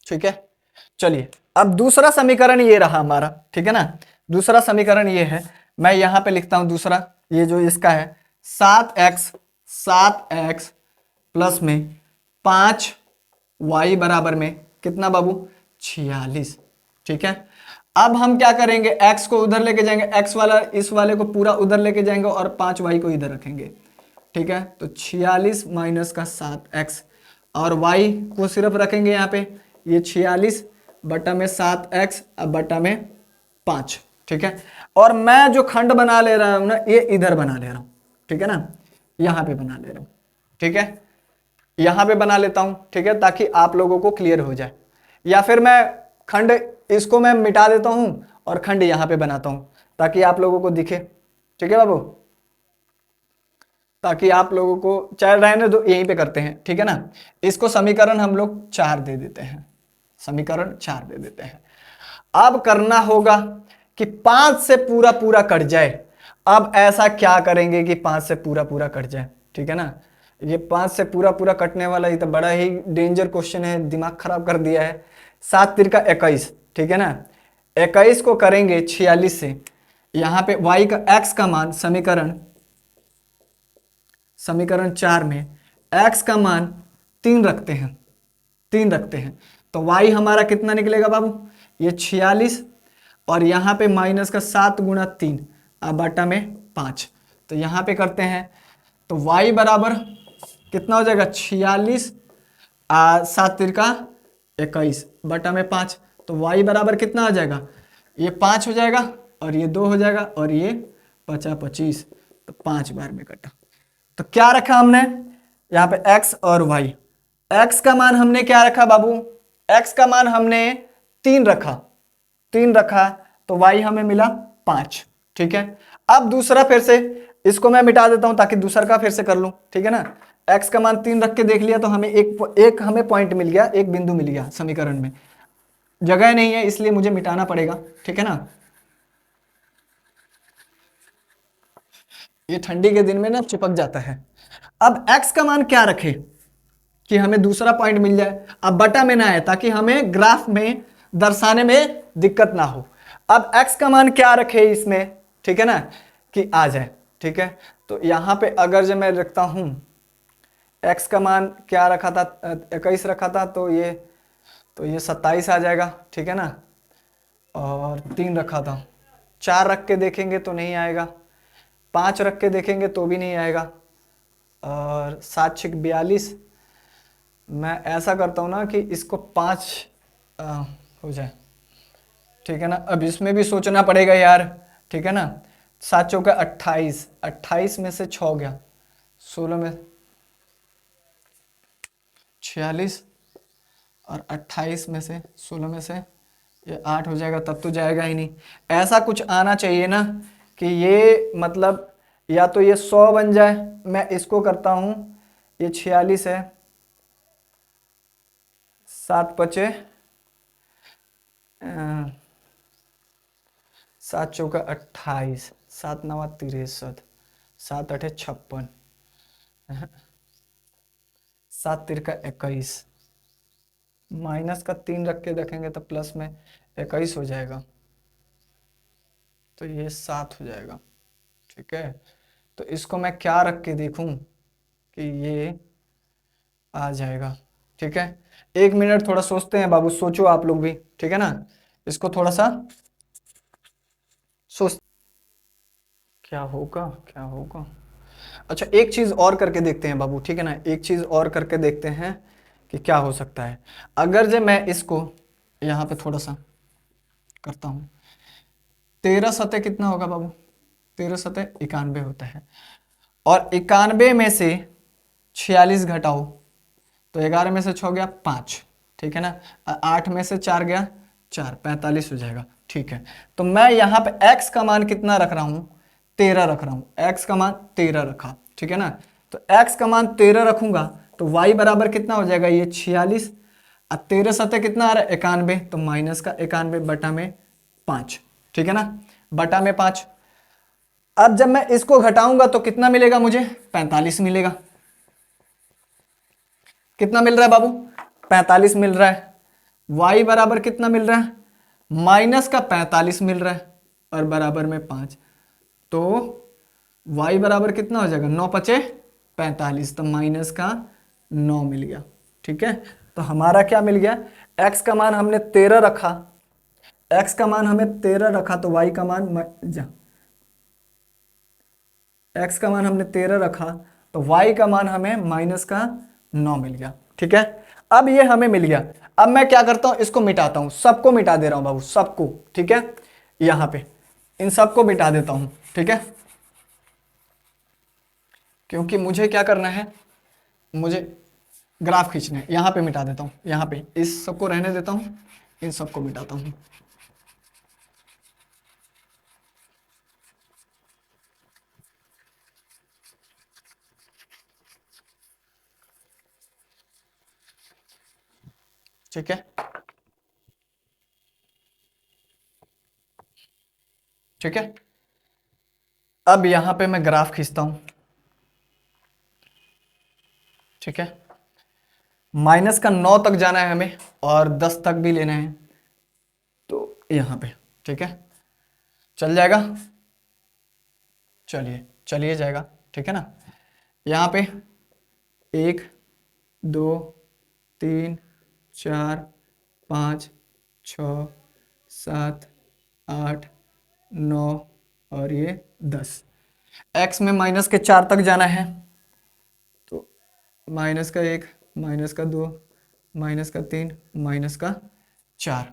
ठीक है, चलिए अब दूसरा समीकरण ये रहा हमारा, ठीक है ना। दूसरा समीकरण ये है, मैं यहां पे लिखता हूं दूसरा, ये जो इसका है 7x प्लस में 5y बराबर में कितना बाबू, 46, ठीक है। अब हम क्या करेंगे, x को उधर लेके जाएंगे, x वाला इस वाले को पूरा उधर लेके जाएंगे, और 5y को इधर रखेंगे। ठीक है, तो 46 माइनस का 7x, और y को सिर्फ रखेंगे यहाँ पे, ये 46 बटा में 7x अब बटा में 5। ठीक है, और मैं जो खंड बना ले रहा हूं ना, ये इधर बना ले रहा हूं। ठीक है ना, यहां पे बना ले रहा हूं। ठीक है, यहां पे बना लेता हूं। ठीक है, ताकि आप लोगों को क्लियर हो जाए, या फिर मैं खंड इसको मैं मिटा देता हूं और खंड यहां पे बनाता हूं ताकि आप लोगों को दिखे। ठीक है बाबू, ताकि आप लोगों को, चाहे रहने दो, यहीं पे करते हैं। ठीक है ना, इसको समीकरण हम लोग 4 दे देते हैं, समीकरण 4 दे देते हैं। अब करना होगा कि 5 से पूरा पूरा कट जाए। अब ऐसा क्या करेंगे कि 5 से पूरा पूरा कट जाए। ठीक है ना, ये 5 से पूरा पूरा कटने वाला, ये तो बड़ा ही डेंजर क्वेश्चन है, दिमाग खराब कर दिया है। 7 तिरका 21। ठीक है ना, 21 को करेंगे 46 से, यहां पे y का x का मान समीकरण 4 में x का मान 3 रखते हैं, 3 रखते हैं, तो y हमारा कितना निकलेगा बाबू, ये 46, और यहां पे माइनस का 7 गुणा 3 अब बटा में 5। तो यहां पे करते हैं, तो y बराबर कितना हो जाएगा, 46 7 तिरका 21 बटा में 5। तो y बराबर कितना आ जाएगा, ये 5 हो जाएगा और ये 2 हो जाएगा और ये 50 25, तो 5 बार में कटा। तो क्या रखा हमने यहाँ पे x और y। x का मान हमने क्या रखा बाबू, x का मान हमने 3 रखा, 3 रखा, तो y हमें मिला 5। ठीक है, अब दूसरा फिर से इसको मैं मिटा देता हूं ताकि दूसरा का फिर से कर लूं। ठीक है ना, x का मान 3 रख के देख लिया तो हमें एक हमें पॉइंट मिल गया, एक बिंदु मिल गया समीकरण में। जगह नहीं है इसलिए मुझे मिटाना पड़ेगा। ठीक है ना, ये ठंडी के दिन में ना चिपक जाता है। अब x का मान क्या रखे कि हमें दूसरा पॉइंट मिल जाए, अब बटा में ना आए ताकि हमें ग्राफ में दर्शाने में दिक्कत ना हो। अब x का मान क्या रखे इसमें, ठीक है ना, कि आ जाए। ठीक है, तो यहां पे अगर जो मैं रखता हूं, x का मान क्या रखा था, 21 रखा था, तो ये 27 आ जाएगा। ठीक है ना, और 3 रखा था, 4 रख के देखेंगे तो नहीं आएगा, 5 रख के देखेंगे तो भी नहीं आएगा, और 7 6 42। मैं ऐसा करता हूँ ना कि इसको 5 हो जाए। ठीक है ना, अब इसमें भी सोचना पड़ेगा यार। ठीक है ना, 7 चौका 28, 28 में से 6 गया, 16 में 46, और 28 में से 16 में से ये 8 हो जाएगा, तब तो जाएगा ही नहीं। ऐसा कुछ आना चाहिए ना कि ये मतलब या तो ये 100 बन जाए। मैं इसको करता हूं, ये 46 है, 7 पचे 7 चौका 28, 7 नवा 63, 7 8 56, 7 तिरका 21, माइनस का 3 रख के देखेंगे तो प्लस में 21 हो जाएगा, तो ये 7 हो जाएगा। ठीक है, तो इसको मैं क्या रख के देखूं कि ये आ जाएगा। ठीक है, 1 मिनट थोड़ा सोचते हैं बाबू, सोचो आप लोग भी। ठीक है ना, इसको थोड़ा सा सोच, क्या होगा क्या होगा। अच्छा, एक चीज और करके देखते हैं बाबू। ठीक है ना, एक चीज और करके देखते हैं कि क्या हो सकता है। अगर जो मैं इसको यहां पे थोड़ा सा करता हूं, 13 सतह कितना होगा बाबू, 13 सतह 91 होता है, और 91 में से 46 घटाओ तो 11 में से 6 गया 5। ठीक है ना, 8 में से 4 गया 4, 45 हो जाएगा। ठीक है, तो मैं यहाँ पे x का मान कितना रख रहा हूँ, 13 रख रहा हूँ, x का मान 13 रखा। ठीक है ना, तो x का मान 13 रखूंगा तो y बराबर कितना हो जाएगा, ये 46, अब 13 सतह कितना आ रहा है 91, तो माइनस का 91 बटा में 5। ठीक है ना, बटा में 5। अब जब मैं इसको घटाऊंगा तो कितना मिलेगा मुझे, 45 मिलेगा। कितना मिल रहा है बाबू, 45 मिल रहा है। y बराबर कितना मिल रहा है, माइनस का 45 मिल रहा है, और बराबर में 5, तो y बराबर कितना हो जाएगा, 9 पचे 45, तो माइनस का 9 मिल गया। ठीक है, तो हमारा क्या मिल गया, x का मान हमने 13 रखा, x का मान हमें 13 रखा, तो y का मान हमने 13 रखा तो y का मान हमें -9 मिल गया। ठीक है, अब ये हमें मिल गया। अब मैं क्या करता हूं, इसको मिटाता हूं, सबको मिटा दे रहा हूं बाबू, सबको। ठीक है, यहां पे इन सबको मिटा देता हूं। ठीक है, क्योंकि मुझे क्या करना है, मुझे ग्राफ खींचना है। यहां पे मिटा देता हूं, यहां पे इस सबको रहने देता हूं, इन सबको मिटाता हूं। ठीक है, ठीक है, अब यहां पे मैं ग्राफ खींचता हूं। ठीक है, -9 तक जाना है हमें और 10 तक भी लेना है, तो यहां पे। ठीक है, चल जाएगा, चलिए चलिए जाएगा। ठीक है ना, यहां पे 1 2 3 4 5 6 7 8 9 और ये 10। एक्स में -4 तक जाना है, तो -1 -2 -3 -4,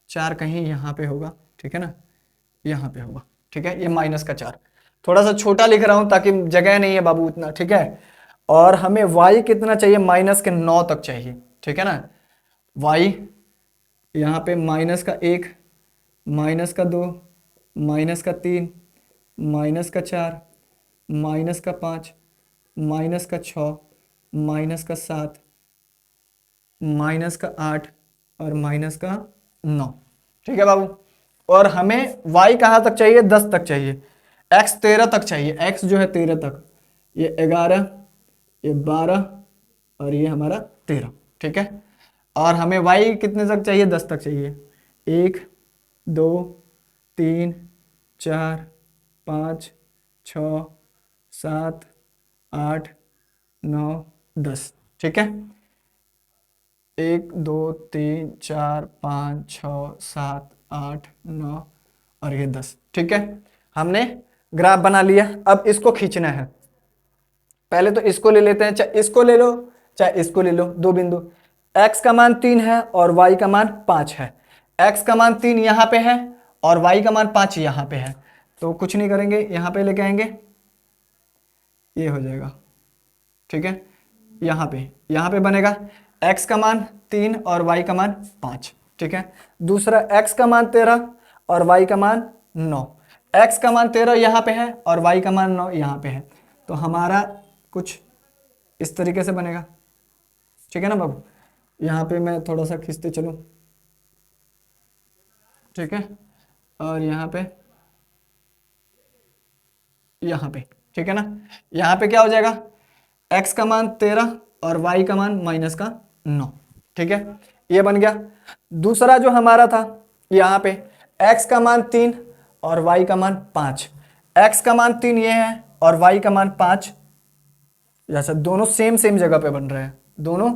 4 कहीं यहाँ पे होगा। ठीक है ना, यहाँ पे होगा। ठीक है, ये -4, थोड़ा सा छोटा लिख रहा हूं ताकि जगह नहीं है बाबू उतना। ठीक है, और हमें y कितना चाहिए, -9 तक चाहिए। ठीक है ना, y यहाँ पे -1 -2 -3 -4 -5 -6 -7 -8 और -9। ठीक है बाबू, और हमें y कहाँ तक चाहिए, 10 तक चाहिए, x 13 तक चाहिए, x जो है 13 तक, ये 11, ये 12 और ये हमारा 13। ठीक है, और हमें y कितने तक चाहिए, 10 तक चाहिए। 1 2 3 4 5 6 7 8 9 10। ठीक है, 1 2 3 4 5 6 7 8 9 और ये 10। ठीक है, हमने ग्राफ बना लिया। अब इसको खींचना है। पहले तो इसको ले लेते हैं, चाहे इसको ले लो चाहे इसको ले लो, दो बिंदु। x का मान 3 है और y का मान 5 है। x का मान 3 यहां पे है और y का मान 5 यहां पे है, तो कुछ नहीं करेंगे, यहां पे लेके आएंगे, ये हो जाएगा। ठीक है, यहां पे बनेगा x का मान 3 और y का मान 5। ठीक है, दूसरा x का मान 13 और y का मान 9। x का मान 13 यहां पे है और y का मान 9 यहां पे है, तो हमारा कुछ इस तरीके से बनेगा। ठीक है ना बाबू, यहाँ पे मैं थोड़ा सा खींचते चलूं। ठीक है, और यहाँ पे ठीक है ना, यहाँ पे क्या हो जाएगा, x का मान 13 और y का मान -9। ठीक है, ये बन गया। दूसरा जो हमारा था, यहाँ पे x का मान 3 और y का मान 5। x का मान 3 ये है और y का मान 5, जैसा दोनों सेम सेम जगह पे बन रहे हैं, दोनों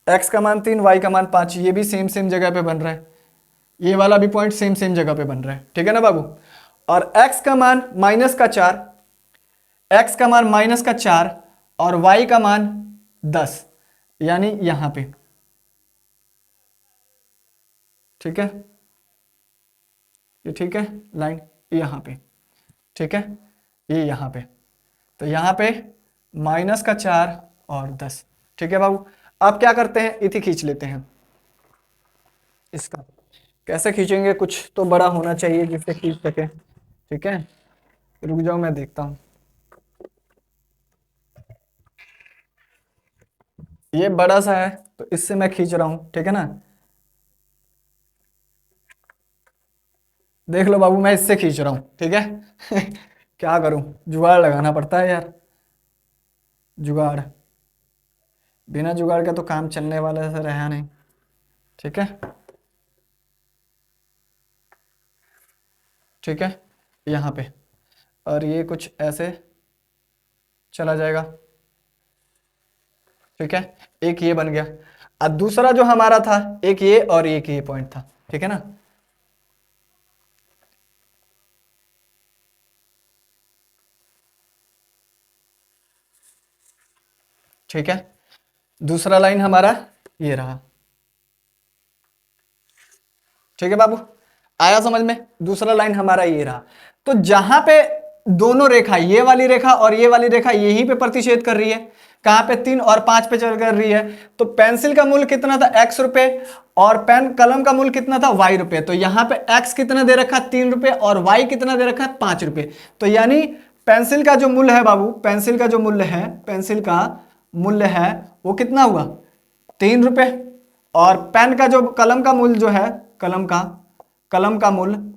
x का मान 3 y का मान 5 ये भी सेम सेम जगह पे बन रहा है, ये वाला भी पॉइंट सेम सेम जगह पे बन रहा है। ठीक है ना बाबू, और x का मान -4, x का मान -4 और y का मान 10, यानी यहां पे। ठीक है, ये ठीक है, लाइन यहां पे। ठीक है, ये यहां पे, तो यहां पे -4 और 10। ठीक है बाबू, अब क्या करते हैं, इति खींच लेते हैं। इसका कैसे खींचेंगे, कुछ तो बड़ा होना चाहिए जिससे खींच सके। ठीक है, रुक जाओ मैं देखता हूं। ये बड़ा सा है तो इससे मैं खींच रहा हूं। ठीक है ना, देख लो बाबू, मैं इससे खींच रहा हूं। ठीक है क्या करूं, जुगाड़ लगाना पड़ता है यार, जुगाड़, बिना जुगाड़ का तो काम चलने वाला से रहा नहीं। ठीक है, ठीक है, यहाँ पे, और ये कुछ ऐसे चला जाएगा। ठीक है, एक ये बन गया। अब दूसरा जो हमारा था, एक ये और एक ये पॉइंट था। ठीक है ना, ठीक है, दूसरा लाइन हमारा ये रहा। ठीक है बाबू, आया समझ में? दूसरा लाइन हमारा ये रहा। तो जहां पे दोनों रेखा, ये वाली रेखा और ये वाली रेखा यहीं पे प्रतिच्छेद कर रही है, कहां पे 3 और 5 पे चल कर रही है, तो पेंसिल का मूल्य कितना था, x रुपए, और पेन कलम का मूल्य कितना था, y रुपए। तो यहाँ पे x कितना दे रखा है, 3 रुपए, और y कितना दे रखा है, 5 रुपए। तो यानी पेंसिल का जो मूल्य है बाबू, पेंसिल का जो मूल्य है, पेंसिल का मूल्य है वो कितना हुआ, 3 रुपए। और पेन का जो, कलम का मूल्य जो है, कलम का मूल्य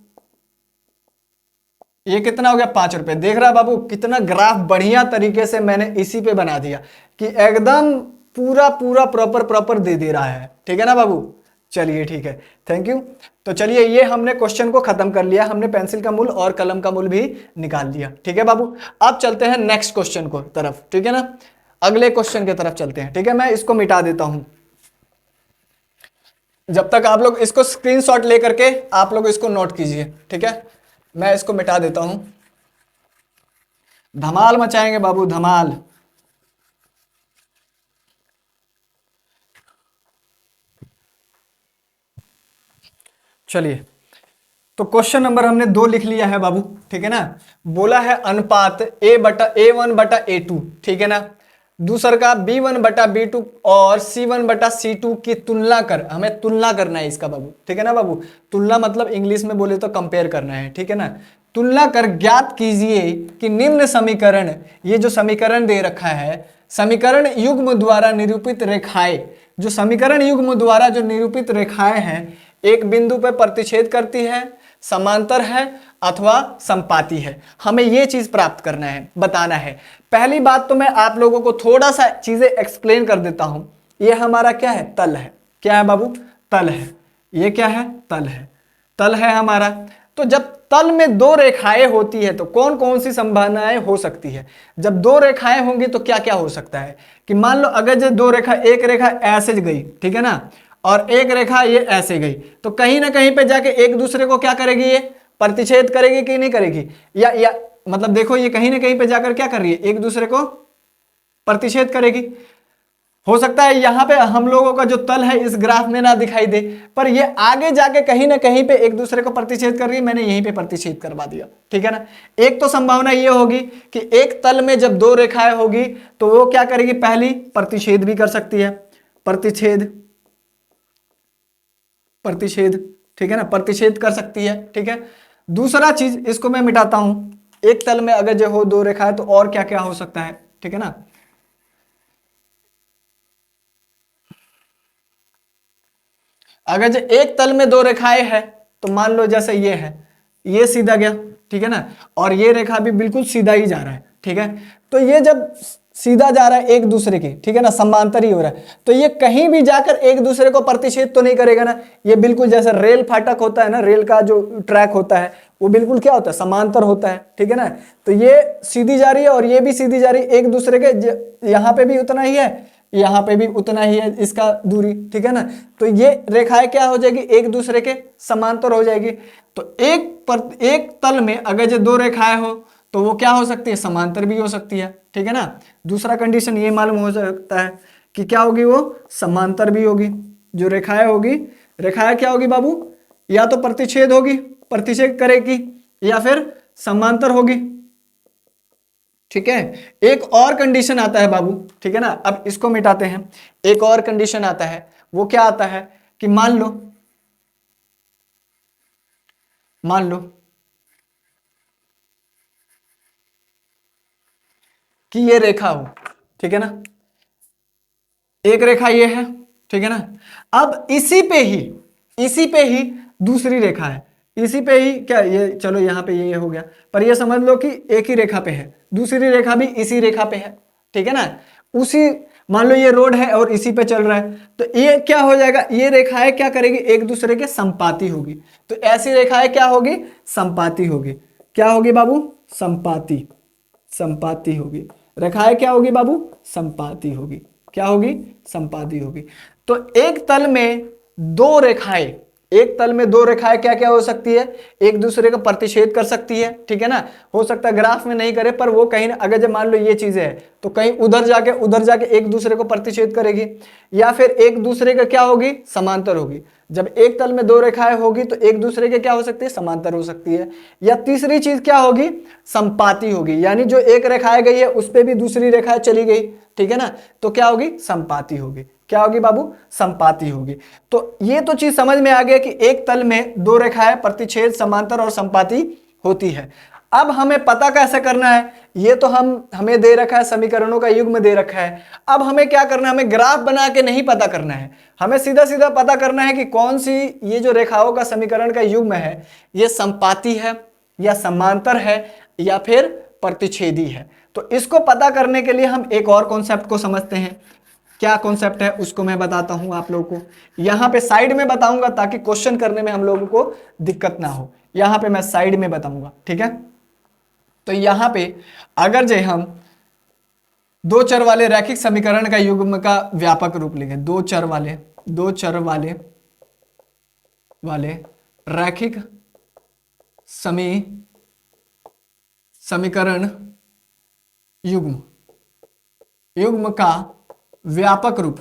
ये कितना हो गया, 5 रुपए। देख रहा है बाबू कितना ग्राफ बढ़िया तरीके से मैंने इसी पे बना दिया कि एकदम पूरा पूरा प्रॉपर दे रहा है। ठीक है ना बाबू? चलिए ठीक है, थैंक यू। तो चलिए ये हमने क्वेश्चन को खत्म कर लिया, हमने पेंसिल का मूल्य और कलम का मूल्य भी निकाल लिया। ठीक है बाबू, अब चलते हैं नेक्स्ट क्वेश्चन को तरफ। ठीक है ना, अगले क्वेश्चन की तरफ चलते हैं। ठीक है, मैं इसको मिटा देता हूं, जब तक आप लोग इसको स्क्रीनशॉट लेकर के आप लोग इसको नोट कीजिए। ठीक है, मैं इसको मिटा देता हूं। धमाल मचाएंगे बाबू, धमाल। चलिए, तो क्वेश्चन नंबर हमने 2 लिख लिया है बाबू। ठीक है ना, बोला है अनुपात A/A1/A2। ठीक है ना, दूसरा का B1/B2 और C1/C2 की तुलना कर, हमें तुलना करना है इसका बाबू। ठीक है ना बाबू, तुलना मतलब इंग्लिश में बोले तो कंपेयर करना है। ठीक है ना, तुलना कर ज्ञात कीजिए कि निम्न समीकरण, ये जो समीकरण दे रखा है, समीकरण युग्म द्वारा निरूपित रेखाएं, जो समीकरण युग्म द्वारा जो निरूपित रेखाएं हैं, एक बिंदु पर प्रतिच्छेद करती है, समांतर है अथवा संपाती है। हमें यह चीज प्राप्त करना है, बताना है। पहली बात तो मैं आप लोगों को थोड़ा सा चीजें एक्सप्लेन कर देता हूं। यह हमारा क्या है, तल है। क्या है बाबू, तल है। यह क्या है, तल है, तल है हमारा। तो जब तल में 2 रेखाएं होती है तो कौन कौन सी संभावनाएं हो सकती है? जब 2 रेखाएं होंगी तो क्या क्या हो सकता है कि मान लो अगर जो 2 रेखा, एक रेखा ऐसे गई, ठीक है ना, और एक रेखा ये ऐसे गई, तो कहीं ना कहीं पे जाके एक दूसरे को क्या करेगी, ये प्रतिच्छेद करेगी कि नहीं करेगी? या मतलब देखो, ये कहीं ना कहीं पे जाकर क्या कर रही है, एक दूसरे को प्रतिच्छेद करेगी। हो सकता है यहां पे हम लोगों का जो तल है इस ग्राफ में ना दिखाई दे, पर ये आगे जाके कहीं ना कहीं पे एक दूसरे को प्रतिच्छेद कर रही है। मैंने यहीं पे प्रतिच्छेद करवा दिया। ठीक है ना, एक तो संभावना ये होगी कि एक तल में जब 2 रेखाएं होगी तो वो क्या करेगी, पहली प्रतिच्छेद भी कर सकती है, प्रतिच्छेद, ठीक है ना, प्रतिच्छेद कर सकती है। ठीक है, दूसरा चीज, इसको मैं मिटाता हूं, एक तल में अगर जो हो 2 रेखाएं तो और क्या क्या हो सकता है? ठीक है ना, अगर जो एक तल में 2 रेखाएं है तो मान लो जैसे ये है, ये सीधा गया, ठीक है ना, और ये रेखा भी बिल्कुल सीधा ही जा रहा है। ठीक है, तो ये जब सीधा जा रहा है एक दूसरे के, ठीक है ना, समांतर ही हो रहा है, तो ये कहीं भी जाकर एक दूसरे को प्रतिच्छेद तो नहीं करेगा ना। ये बिल्कुल जैसे रेल फाटक होता है ना, रेल का जो ट्रैक होता है वो बिल्कुल क्या होता है, समांतर होता है। ठीक है ना, तो ये सीधी जा रही है और ये भी सीधी जा रही है एक दूसरे के, यहाँ पे भी उतना ही है, यहाँ पे भी उतना ही है इसका दूरी। ठीक है ना, तो ये रेखाएं क्या हो जाएगी, एक दूसरे के समांतर हो जाएगी। तो एक तल में अगर जो 2 रेखाएं हो तो वो क्या हो सकती है, समांतर भी हो सकती है। ठीक है ना, दूसरा कंडीशन ये मालूम हो सकता है कि क्या होगी, वो समांतर भी होगी। जो रेखाएं होगी, रेखाएं क्या होगी बाबू, या तो प्रतिच्छेद होगी, प्रतिच्छेद करेगी, या फिर समांतर होगी। ठीक है, एक और कंडीशन आता है बाबू। ठीक है ना, अब इसको मिटाते हैं। एक और कंडीशन आता है, वो क्या आता है कि मान लो कि ये रेखा हो, ठीक है ना, एक रेखा ये है, ठीक है ना, अब इसी पे ही दूसरी रेखा है, इसी पे ही क्या, ये चलो यहाँ पे ये हो गया, पर ये समझ लो कि एक ही रेखा पे है, दूसरी रेखा भी इसी रेखा पे है। ठीक है ना, उसी, मान लो ये रोड है और इसी पे चल रहा है, तो ये क्या हो जाएगा, ये रेखाएं क्या करेगी, एक दूसरे के संपाती होगी। तो ऐसी रेखाएं क्या होगी, संपाती होगी। क्या होगी बाबू, संपाती, संपाती होगी। रेखाएं क्या होगी बाबू, संपाती होगी। क्या होगी, संपाती होगी। तो एक तल में 2 रेखाएं एक तल में दो रेखाएं क्या क्या हो सकती है, एक दूसरे का प्रतिच्छेद कर सकती है, ठीक है ना। हो सकता है ग्राफ में नहीं करे, पर वो कहीं ना, अगर जब मान लो ये चीजें है तो कहीं उधर जाके एक दूसरे को प्रतिच्छेद करेगी, या फिर एक दूसरे का क्या होगी, समांतर होगी। जब एक तल में दो रेखाएं होगी तो एक दूसरे के क्या हो सकती है, समांतर हो सकती है। या तीसरी चीज क्या होगी, संपाती होगी, यानी जो एक रेखाएं गई है उस पर भी दूसरी रेखाएं चली गई, ठीक है ना, तो क्या होगी, संपाती होगी। क्या होगी बाबू, संपाती होगी। तो ये तो चीज समझ में आ गया कि एक तल में दो रेखाएं प्रतिच्छेद, समांतर और संपाती होती है। अब हमें पता कैसे करना है, ये तो हमें दे रखा है, समीकरणों का युग्म दे रखा है। अब हमें क्या करना है, हमें ग्राफ बना के नहीं पता करना है, हमें सीधा सीधा पता करना है कि कौन सी ये जो रेखाओं का समीकरण का युग्म है, ये संपाती है या समांतर है या फिर प्रतिच्छेदी है। तो इसको पता करने के लिए हम एक और कॉन्सेप्ट को समझते हैं। क्या कॉन्सेप्ट है उसको मैं बताता हूं आप लोगों को, यहां पे साइड में बताऊंगा ताकि क्वेश्चन करने में हम लोगों को दिक्कत ना हो। यहां पे मैं साइड में बताऊंगा, ठीक है। तो यहां पे अगर जे हम दो चर वाले रैखिक समीकरण का युग्म का व्यापक रूप लिखें, दो चर वाले रैखिक समीकरण युग्म का व्यापक रूप,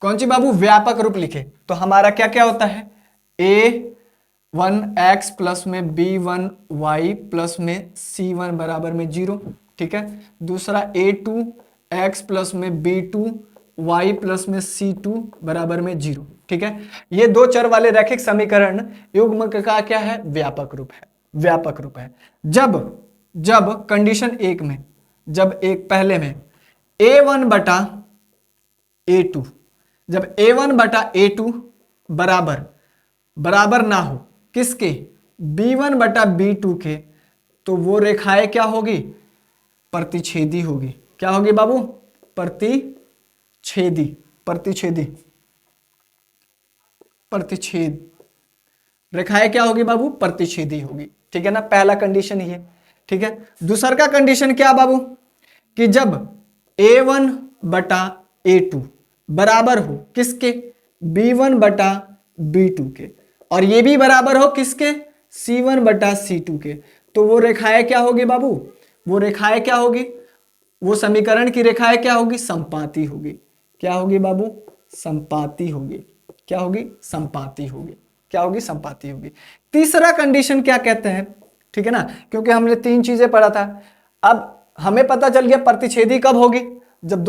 कौन सी बाबू, व्यापक रूप लिखे तो हमारा क्या क्या होता है, a1x प्लस में b1y प्लस में c1 बराबर में 0, ठीक है। दूसरा a2x प्लस में b2y प्लस में c2 बराबर में 0, ठीक है। ये दो चर वाले रैखिक समीकरण युग्म का क्या है, व्यापक रूप है। जब कंडीशन एक में, जब एक पहले में a1 बटा a2, जब a1 बटा a2 बराबर ना हो किसके, b1 बटा b2 के, तो वो रेखाएं क्या होगी, प्रतिच्छेदी होगी। क्या होगी बाबू, प्रतिच्छेद रेखाएं क्या होगी बाबू, प्रतिच्छेदी होगी, ठीक है ना। पहला कंडीशन ये, ठीक है। दूसरा का कंडीशन क्या बाबू, कि जब a1 बटा a2 बराबर हो किसके, b1 बटा b2 के, और ये भी बराबर हो किसके, c1 बटा c2 के, तो वो रेखाएं क्या होगी बाबू, वो रेखाएं क्या होगी, वो समीकरण की रेखाएं क्या होगी, संपाती होगी। क्या होगी बाबू, संपाती होगी। क्या होगी, संपाती होगी। क्या होगी, संपाती होगी। तीसरा कंडीशन क्या कहते हैं, ठीक है ना, क्योंकि हमने तीन चीजें पढ़ा था। अब हमें पता चल गया प्रतिच्छेदी कब होगी, जब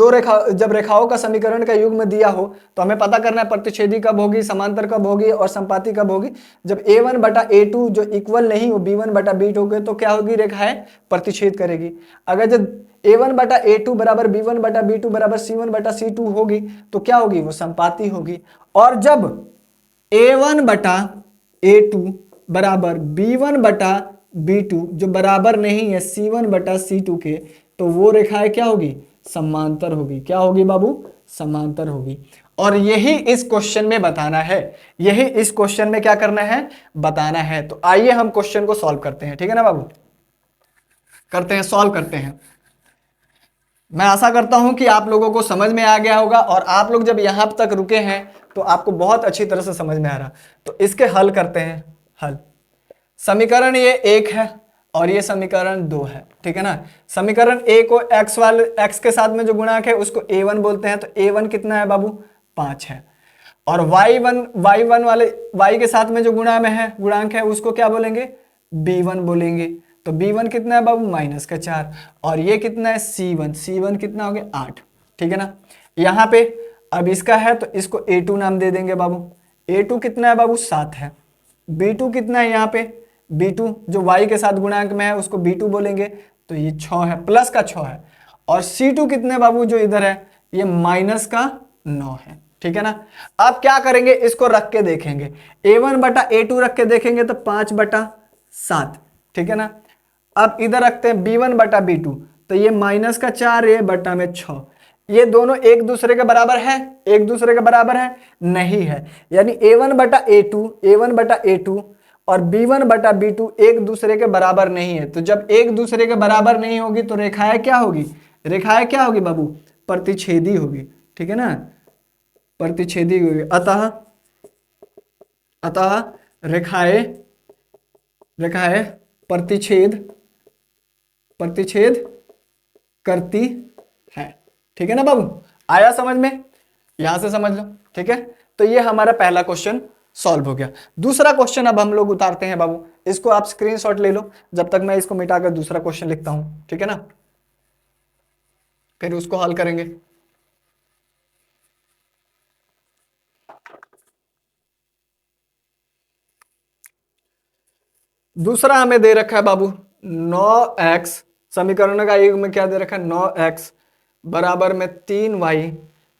रेखाओं का समीकरण का युग्म दिया हो तो हमें पता करना है प्रतिच्छेदी कब होगी, समांतर कब होगी और संपाती कब होगी। जब a1 बटा a2 जो इक्वल नहीं हो b1 बटा b2 के, तो क्या होगी, रेखाएं प्रतिच्छेद करेगी। अगर जब a1 बटा a2 बराबर b1 बटा b2 बराबर c1 बटा c2 होगी तो क्या होगी, वो संपाती होगी। और जब a1 बटा a2 बराबर b1 बटा b2 जो बराबर नहीं है c1 बटा c2 के, तो वो रेखाएं क्या होगी, समांतर होगी। क्या होगी बाबू, समांतर होगी। और यही इस क्वेश्चन में बताना है, यही इस क्वेश्चन में क्या करना है, बताना है। तो आइए हम क्वेश्चन को सॉल्व करते हैं, ठीक है ना बाबू, करते हैं, सॉल्व करते हैं। मैं आशा करता हूं कि आप लोगों को समझ में आ गया होगा, और आप लोग जब यहां तक रुके हैं तो आपको बहुत अच्छी तरह से समझ में आ रहा। तो इसके हल करते हैं। हल, समीकरण ये एक है और ये समीकरण दो है, ठीक है ना। समीकरण ए को x के साथ में जो गुणांक है उसको a1 बोलते हैं, तो a1 कितना है बाबू, 5 है। और y1 वाले y के साथ में जो गुणांक है उसको क्या बोलेंगे, b1 बोलेंगे। तो b1 कितना है बाबू, -4। और ये कितना है, c1 कितना हो गया, 8, ठीक है ना। यहाँ पे अब इसका है तो इसको a2 नाम दे देंगे बाबू। a2 कितना है बाबू, 7 है। b2 कितना है, यहाँ पे b2 जो y के साथ गुणांक में है उसको b2 बोलेंगे, तो ये 6 है, प्लस का 6 है। और c2 कितने है बाबू, जो इधर है ये -9 है, ठीक है ना। अब क्या करेंगे, इसको रख के देखेंगे, a1 बटा a2 रख के देखेंगे तो 5 बटा 7, ठीक है ना। अब इधर रखते हैं b1 बटा b2, तो ये -4 ये बटा में 6, ये दोनों एक दूसरे के बराबर है, एक दूसरे के बराबर है नहीं है, यानी a1 बटा a2 और b1 बटा b2 एक दूसरे के बराबर नहीं है। तो जब एक दूसरे के बराबर नहीं होगी तो रेखाएं क्या होगी, रेखाएं क्या होगी बाबू, प्रतिच्छेदी होगी, ठीक है ना, प्रतिच्छेदी होगी। अतः अतः रेखाएं रेखाएं प्रतिच्छेद प्रतिच्छेद करती है। ठीक है ना बाबू, आया समझ में, यहां से समझ लो। ठीक है, तो ये हमारा पहला क्वेश्चन सॉल्व हो गया। दूसरा क्वेश्चन अब हम लोग उतारते हैं बाबू, इसको आप स्क्रीनशॉट ले लो जब तक मैं इसको मिटाकर दूसरा क्वेश्चन लिखता हूं। ठीक है ना, फिर उसको हल करेंगे। दूसरा हमें दे रखा है बाबू 9x, समीकरण का एक में क्या दे रखा है 9x बराबर में 3y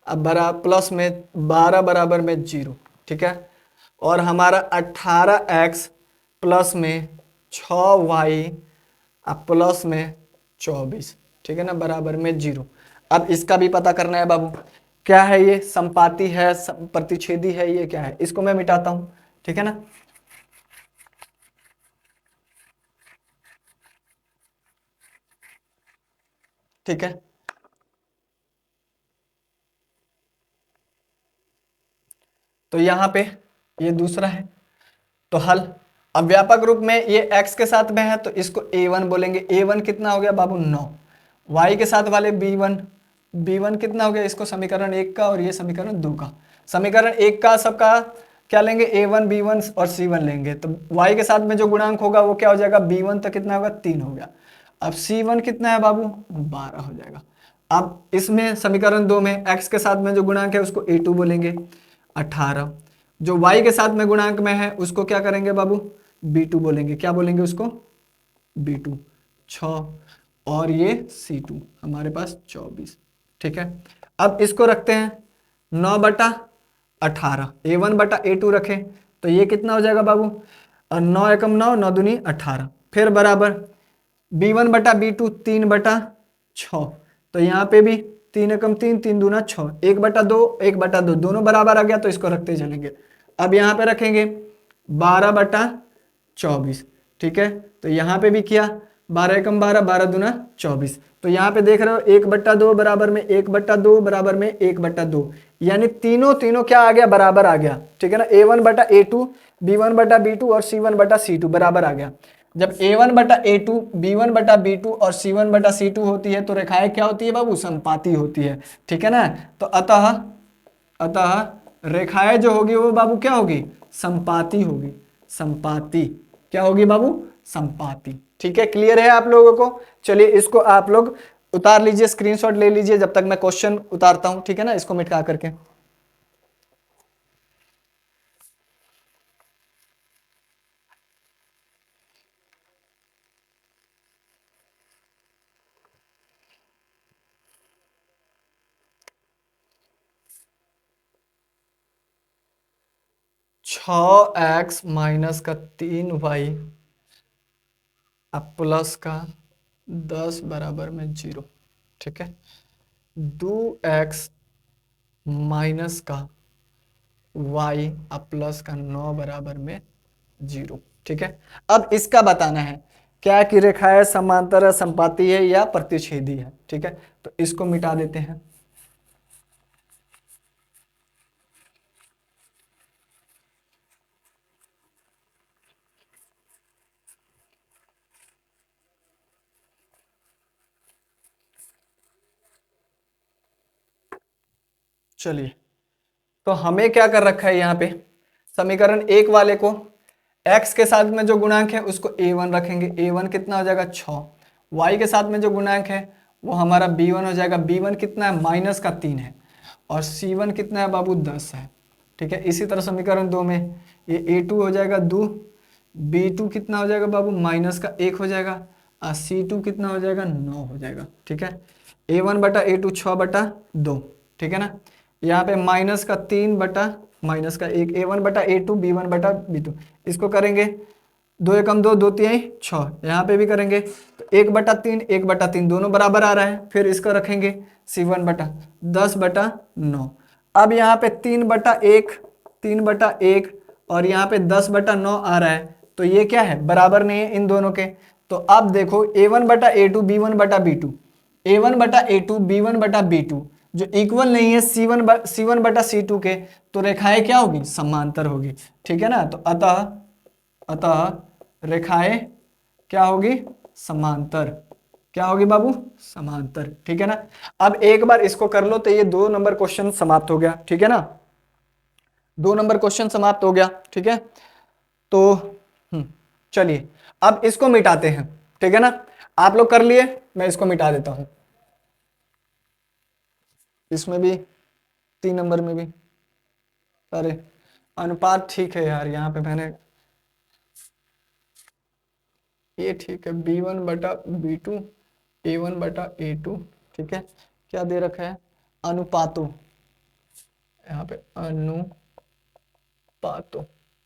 अब प्लस में 12 बराबर में 0। ठीक है, और हमारा 18x प्लस में 6y अब प्लस में 24। ठीक है ना, बराबर में 0। अब इसका भी पता करना है बाबू, क्या है ये, संपाती है प्रतिच्छेदी है, ये क्या है, इसको मैं मिटाता हूं। ठीक है ना, ठीक है, तो यहां पे ये दूसरा है तो हल। अब व्यापक रूप में ये x के साथ में है तो इसको a1 बोलेंगे। a1 कितना हो गया बाबू 9। y के साथ वाले b1 कितना हो गया, इसको समीकरण 1 का और ये समीकरण 2 का। समीकरण 1 का सबका क्या लेंगे, a1 b1 और c1 लेंगे, तो y के साथ में जो गुणांक होगा वो क्या हो जाएगा, b1 तो कितना होगा 3 हो गया। अब c1 कितना है बाबू 12 हो जाएगा। अब इसमें समीकरण 2 में x के साथ में जो गुणांक है उसको a2 बोलेंगे 18, जो y के साथ में गुणांक में है उसको क्या करेंगे बाबू b2 बोलेंगे। क्या बोलेंगे उसको b2 6 और ये c2 हमारे पास 24। ठीक है, अब इसको रखते हैं 9/18, a1 बटा a2 रखें तो ये कितना हो जाएगा बाबू 9 एकम 9, 9 दूनी 18, फिर बराबर b1 बटा b2 3/6, तो यहाँ पे भी 3 एकम 3, 3 दूना 6, 1/2 1/2 दोनों बराबर आ गया तो इसको रखते चलेंगे। अब यहाँ पे रखेंगे 12/24। ठीक है, तो यहाँ पे भी किया 12 एकम 12, 12 दूना 24, तो यहाँ पे देख रहे हो 1/2 बराबर में 1/2 बराबर में 1/2, यानी तीनों क्या आ गया, बराबर आ गया। ठीक है ना, a1 बटा a2, b1 बटा b2 और c1 बटा c2 बराबर आ गया। जब a1 बटा a2, b1 बटा b2 और c1 बटा c2 होती है तो रेखाएं क्या होती है बाबू, संपाती होती है। ठीक है ना, तो अतः रेखाएं जो होगी वो बाबू क्या होगी, संपाती होगी। संपाती क्या होगी बाबू, संपाती। ठीक है, क्लियर है आप लोगों को। चलिए इसको आप लोग उतार लीजिए, स्क्रीनशॉट ले लीजिए जब तक मैं क्वेश्चन उतारता हूं। ठीक है ना, इसको मिटा करके x माइनस का 3y अब प्लस का 10 बराबर में 0। ठीक है, 2x माइनस का y अब प्लस का 9 बराबर में 0। ठीक है, अब इसका बताना है क्या कि रेखाएं समांतर संपाती है या प्रतिच्छेदी है। ठीक है, तो इसको मिटा देते हैं। चलिए, तो हमें क्या कर रखा है यहाँ पे, समीकरण 1 वाले को x के साथ में जो गुणांक है उसको a1 रखेंगे। a1 कितना हो जाएगा 6, y के साथ में जो गुणांक है वो हमारा b1 हो जाएगा। b1 कितना है, माइनस का 3 है, और c1 कितना है बाबू 10 है। ठीक है, इसी तरह समीकरण 2 में ये a2 हो जाएगा 2, b2 कितना हो जाएगा बाबू माइनस का 1 हो जाएगा, और c2 कितना हो जाएगा 9 हो जाएगा। ठीक है, a1 बटा a2 6/2। ठीक है ना, यहाँ पे माइनस का 3 बटा माइनस का 1, a1 बटा a2 b1 बटा b2, इसको करेंगे 2 एकम 2, 2 3 6, यहाँ पे भी करेंगे तो 1/3 1/3 दोनों बराबर आ रहा है। फिर इसको रखेंगे c1 बटा 10/9। अब यहाँ पे 3/1 3/1 और यहाँ पे 10/9 आ रहा है, तो ये क्या है, बराबर नहीं है इन दोनों के। तो अब देखो a1 बटा a2 b1 बटा b2, a1 बटा a2 b1 बटा b2, जो इक्वल नहीं है C1 बटा C2 के, तो रेखाएं क्या होगी, समांतर होगी। ठीक है ना, तो अतः अतः रेखाएं क्या होगी, समांतर। क्या होगी बाबू, समांतर। ठीक है ना, अब एक बार इसको कर लो तो ये 2 नंबर क्वेश्चन समाप्त हो गया। ठीक है ना, 2 नंबर क्वेश्चन समाप्त हो गया। ठीक है, तो चलिए अब इसको मिटाते हैं। ठीक है ना, आप लोग कर लिए, मैं इसको मिटा देता हूं, इसमें भी 3 नंबर में भी। अरे अनुपात ठीक है यार, यहाँ पे मैंने ये ठीक है, B1 बटा B2, A1 बटा A2। ठीक है, क्या दे रखा है, अनुपातों, यहाँ पे अनुपातों।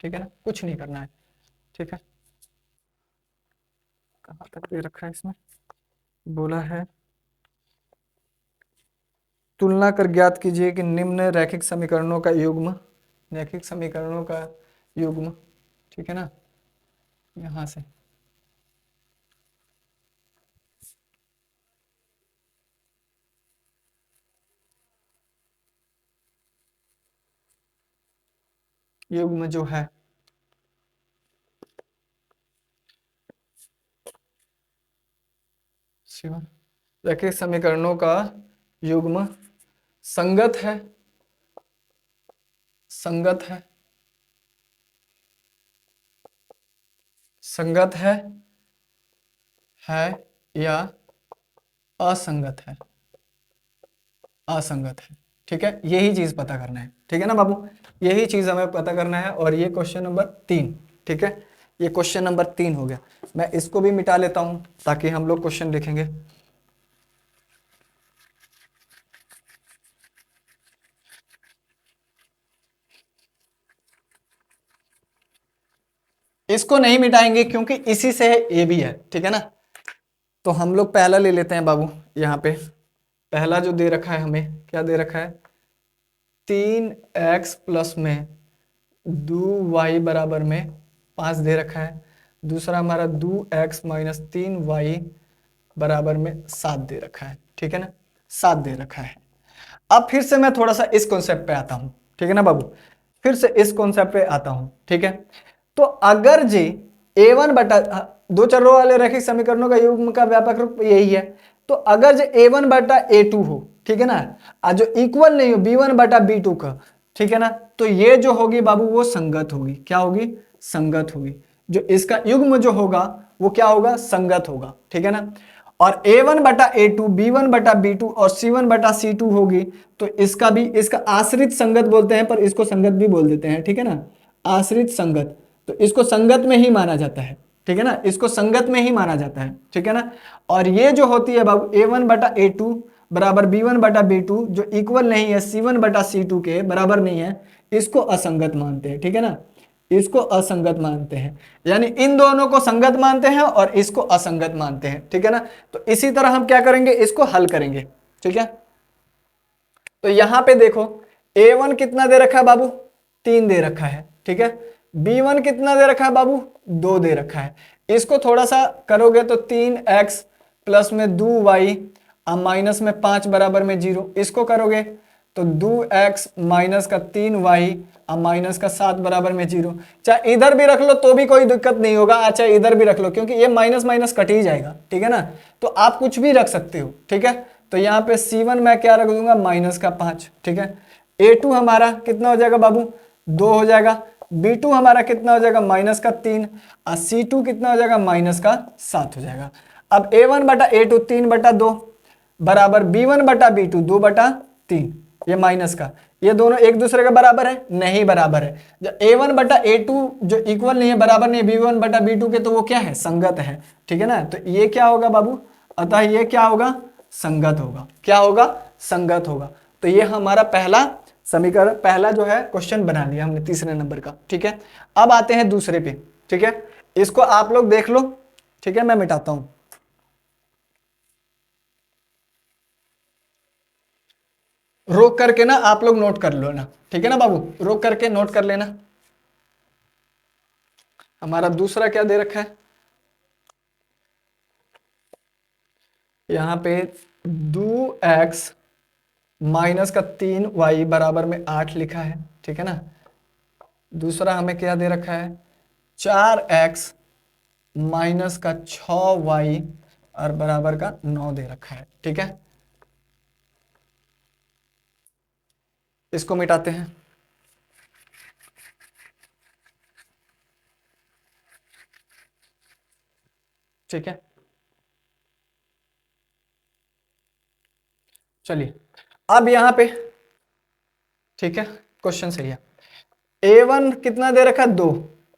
ठीक है ना, कुछ नहीं करना है। ठीक है, कहाँ तक दे रखा है इसमें, बोला है तुलना कर ज्ञात कीजिए कि निम्न रैखिक समीकरणों का युग्म, रैखिक समीकरणों का युग्म। ठीक है ना, यहां से युग्म जो है शिवन, रैखिक समीकरणों का युग्म संगत है, संगत संगत है या असंगत है, असंगत है। ठीक है, यही चीज पता करना है। ठीक है ना बाबू, यही चीज हमें पता करना है, और ये क्वेश्चन नंबर 3। ठीक है, ये क्वेश्चन नंबर 3 हो गया। मैं इसको भी मिटा लेता हूं ताकि हम लोग क्वेश्चन लिखेंगे। इसको नहीं मिटाएंगे क्योंकि इसी से ए भी है। ठीक है ना, तो हम लोग पहला ले लेते हैं बाबू। यहाँ पे पहला जो दे रखा है हमें, क्या दे रखा है, 3x प्लस में 2y बराबर में 5 दे रखा है। दूसरा हमारा 2x माइनस 3y बराबर में 7 दे रखा है। ठीक है ना, 7 दे रखा है। अब फिर से मैं थोड़ा सा इस कॉन्सेप्ट पे आता हूं। ठीक है ना बाबू, फिर से इस कॉन्सेप्ट पे आता हूं। ठीक है, तो अगर जी A1 बटा, दो चरों वाले रैखिक समीकरणों का युग्म का व्यापक रूप यही है, तो अगर जो A1 बटा A2 हो, ठीक है ना, और जो इक्वल नहीं हो B1 बटा B2 का, ठीक है ना, तो ये जो होगी बाबू वो संगत होगी। क्या होगी, संगत होगी। जो इसका युग्म जो होगा वो क्या होगा, संगत होगा। ठीक है ना, और A1 बटा A2, B1 बटा B2 और C1 बटा C2 होगी, तो इसका भी, इसका आश्रित संगत बोलते हैं, पर इसको संगत भी बोल देते हैं। ठीक है ना, आश्रित संगत, तो इसको संगत में ही माना जाता है। ठीक है ना, इसको संगत में ही माना जाता है। ठीक है ना, और ये जो होती है बाबू A1 बटा A2 बराबर B1 बटा B2, जो इक्वल नहीं है C1 बटा C2 के बराबर नहीं है, इसको असंगत मानते हैं। ठीक है ना, इसको असंगत मानते हैं, यानी इन दोनों को संगत मानते हैं और इसको असंगत मानते हैं। ठीक है ना, तो इसी तरह हम क्या करेंगे, इसको हल करेंगे। ठीक है, तो यहां पे देखो A1 कितना दे रखा है बाबू, 3 दे रखा है। ठीक है, B1 कितना दे रखा है बाबू, 2 दे रखा है। इसको थोड़ा सा करोगे तो 3x प्लस में 2y माइनस में 5 बराबर में 0, इसको करोगे तो 2x माइनस का 3y माइनस का 7 बराबर में 0। चाहे इधर भी रख लो तो भी कोई दिक्कत नहीं होगा, अच्छा इधर भी रख लो, क्योंकि ये माइनस माइनस कट ही जाएगा। ठीक है ना, तो आप कुछ भी रख सकते हो। ठीक है, तो यहाँ पे C1 मैं क्या रख दूंगा, माइनस का 5। ठीक है, A2 हमारा कितना हो जाएगा बाबू, 2 हो जाएगा। B2 हमारा कितना हो जाएगा, माइनस का 3, और C2 कितना हो जाएगा, माइनस का 7 हो जाएगा। अब A1 बटा A2 3 बटा 2 बराबर B1 बटा B2 2 बटा 3, ये माइनस का, ये दोनों एक दूसरे के बराबर है, नहीं बराबर है। जब A1 बटा A2 जो इक्वल नहीं है, बराबर नहीं है B1 बटा B2 के, तो वो क्या है, संगत है। ठीक है ना, तो ये क्या होगा बाबू, अतः ये क्या होगा, संगत होगा। क्या होगा, संगत होगा। तो ये हमारा पहला समीकरण, पहला जो है क्वेश्चन बना लिया हमने तीसरे नंबर का। ठीक है, अब आते हैं दूसरे पे। ठीक है, इसको आप लोग देख लो। ठीक है, मैं मिटाता हूं, रोक करके ना आप लोग नोट कर लो ना। ठीक है ना बाबू, रोक करके नोट कर लेना। हमारा दूसरा क्या दे रखा है, यहाँ पे 2x माइनस का 3y बराबर में 8 लिखा है, ठीक है ना। दूसरा हमें क्या दे रखा है, 4x माइनस का 6y और बराबर का 9 दे रखा है, ठीक है। इसको मिटाते हैं। ठीक है, चलिए अब यहां पे, ठीक है, क्वेश्चन सही है। a1 कितना दे रखा, 2,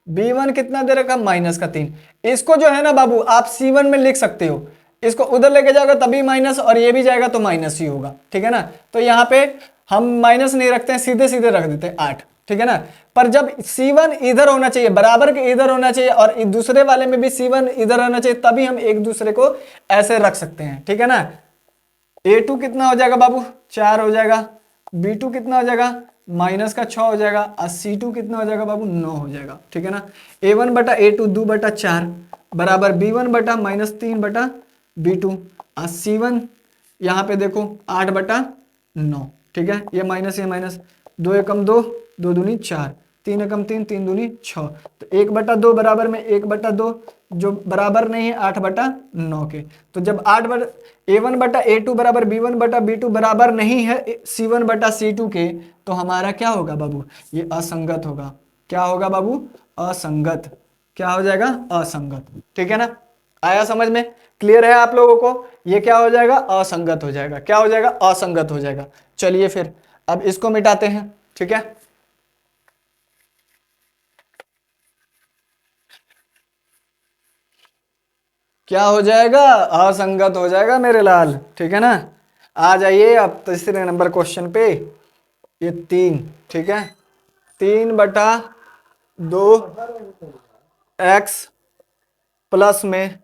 b1 कितना दे रखा, -3। इसको जो है ना बाबू आप c1 में लिख सकते हो, इसको उधर लेके जाओगे तभी माइनस, और ये भी जाएगा तो माइनस ही होगा, ठीक है ना। तो यहाँ पे हम माइनस नहीं रखते हैं, सीधे सीधे रख देते हैं 8, ठीक है ना। पर जब c1 इधर होना चाहिए, बराबर के इधर होना चाहिए, और दूसरे वाले में भी c1 इधर होना चाहिए, तभी हम एक दूसरे को ऐसे रख सकते हैं, ठीक है ना। a2 कितना हो जाएगा बाबू, 4 हो जाएगा, b2 कितना हो जाएगा, -6 हो जाएगा, और c2 कितना हो जाएगा बाबू, 9 हो जाएगा, ठीक है ना। a1 बटा a2 2/4 बराबर b1 बटा -3 बटा b2, और c1 यहाँ पे देखो 8/9, ठीक है। ये माइनस, ये माइनस, 2 एकम 2, 2 दूनी 4, 3 एकम 3, 3 दूनी 6, तो 1/2 बराबर में 1/2, जो बराबर नहीं है 8/9 के। तो जब a1 बटा a2 बराबर b1 बटा b2 बराबर नहीं है c1 बटा c2 के, तो हमारा क्या होगा बाबू, ये असंगत होगा। क्या होगा बाबू, असंगत। क्या हो जाएगा, असंगत, ठीक है ना। आया समझ में, क्लियर है आप लोगों को। ये क्या हो जाएगा, असंगत हो जाएगा। क्या हो जाएगा, असंगत हो जाएगा। चलिए फिर अब इसको मिटाते हैं, ठीक है। क्या हो जाएगा, असंगत हो जाएगा मेरे लाल, ठीक है ना। आ जाइए अब तीसरे नंबर क्वेश्चन पे। ये 3, ठीक है, 3/2x प्लस में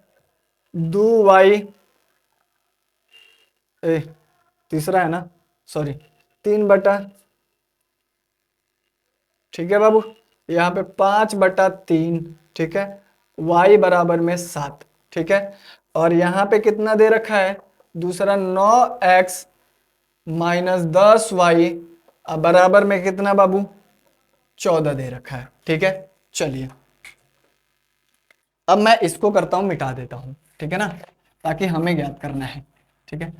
2y, तीसरा है ना, सॉरी, 3 बटा, ठीक है बाबू, यहाँ पे 5/3, ठीक है, y बराबर में 7, ठीक है। और यहाँ पे कितना दे रखा है, दूसरा 9x माइनस 10y बराबर में कितना बाबू, 14 दे रखा है, ठीक है। चलिए अब मैं इसको करता हूं, मिटा देता हूं, ठीक है ना, ताकि हमें ज्ञात करना है, ठीक है।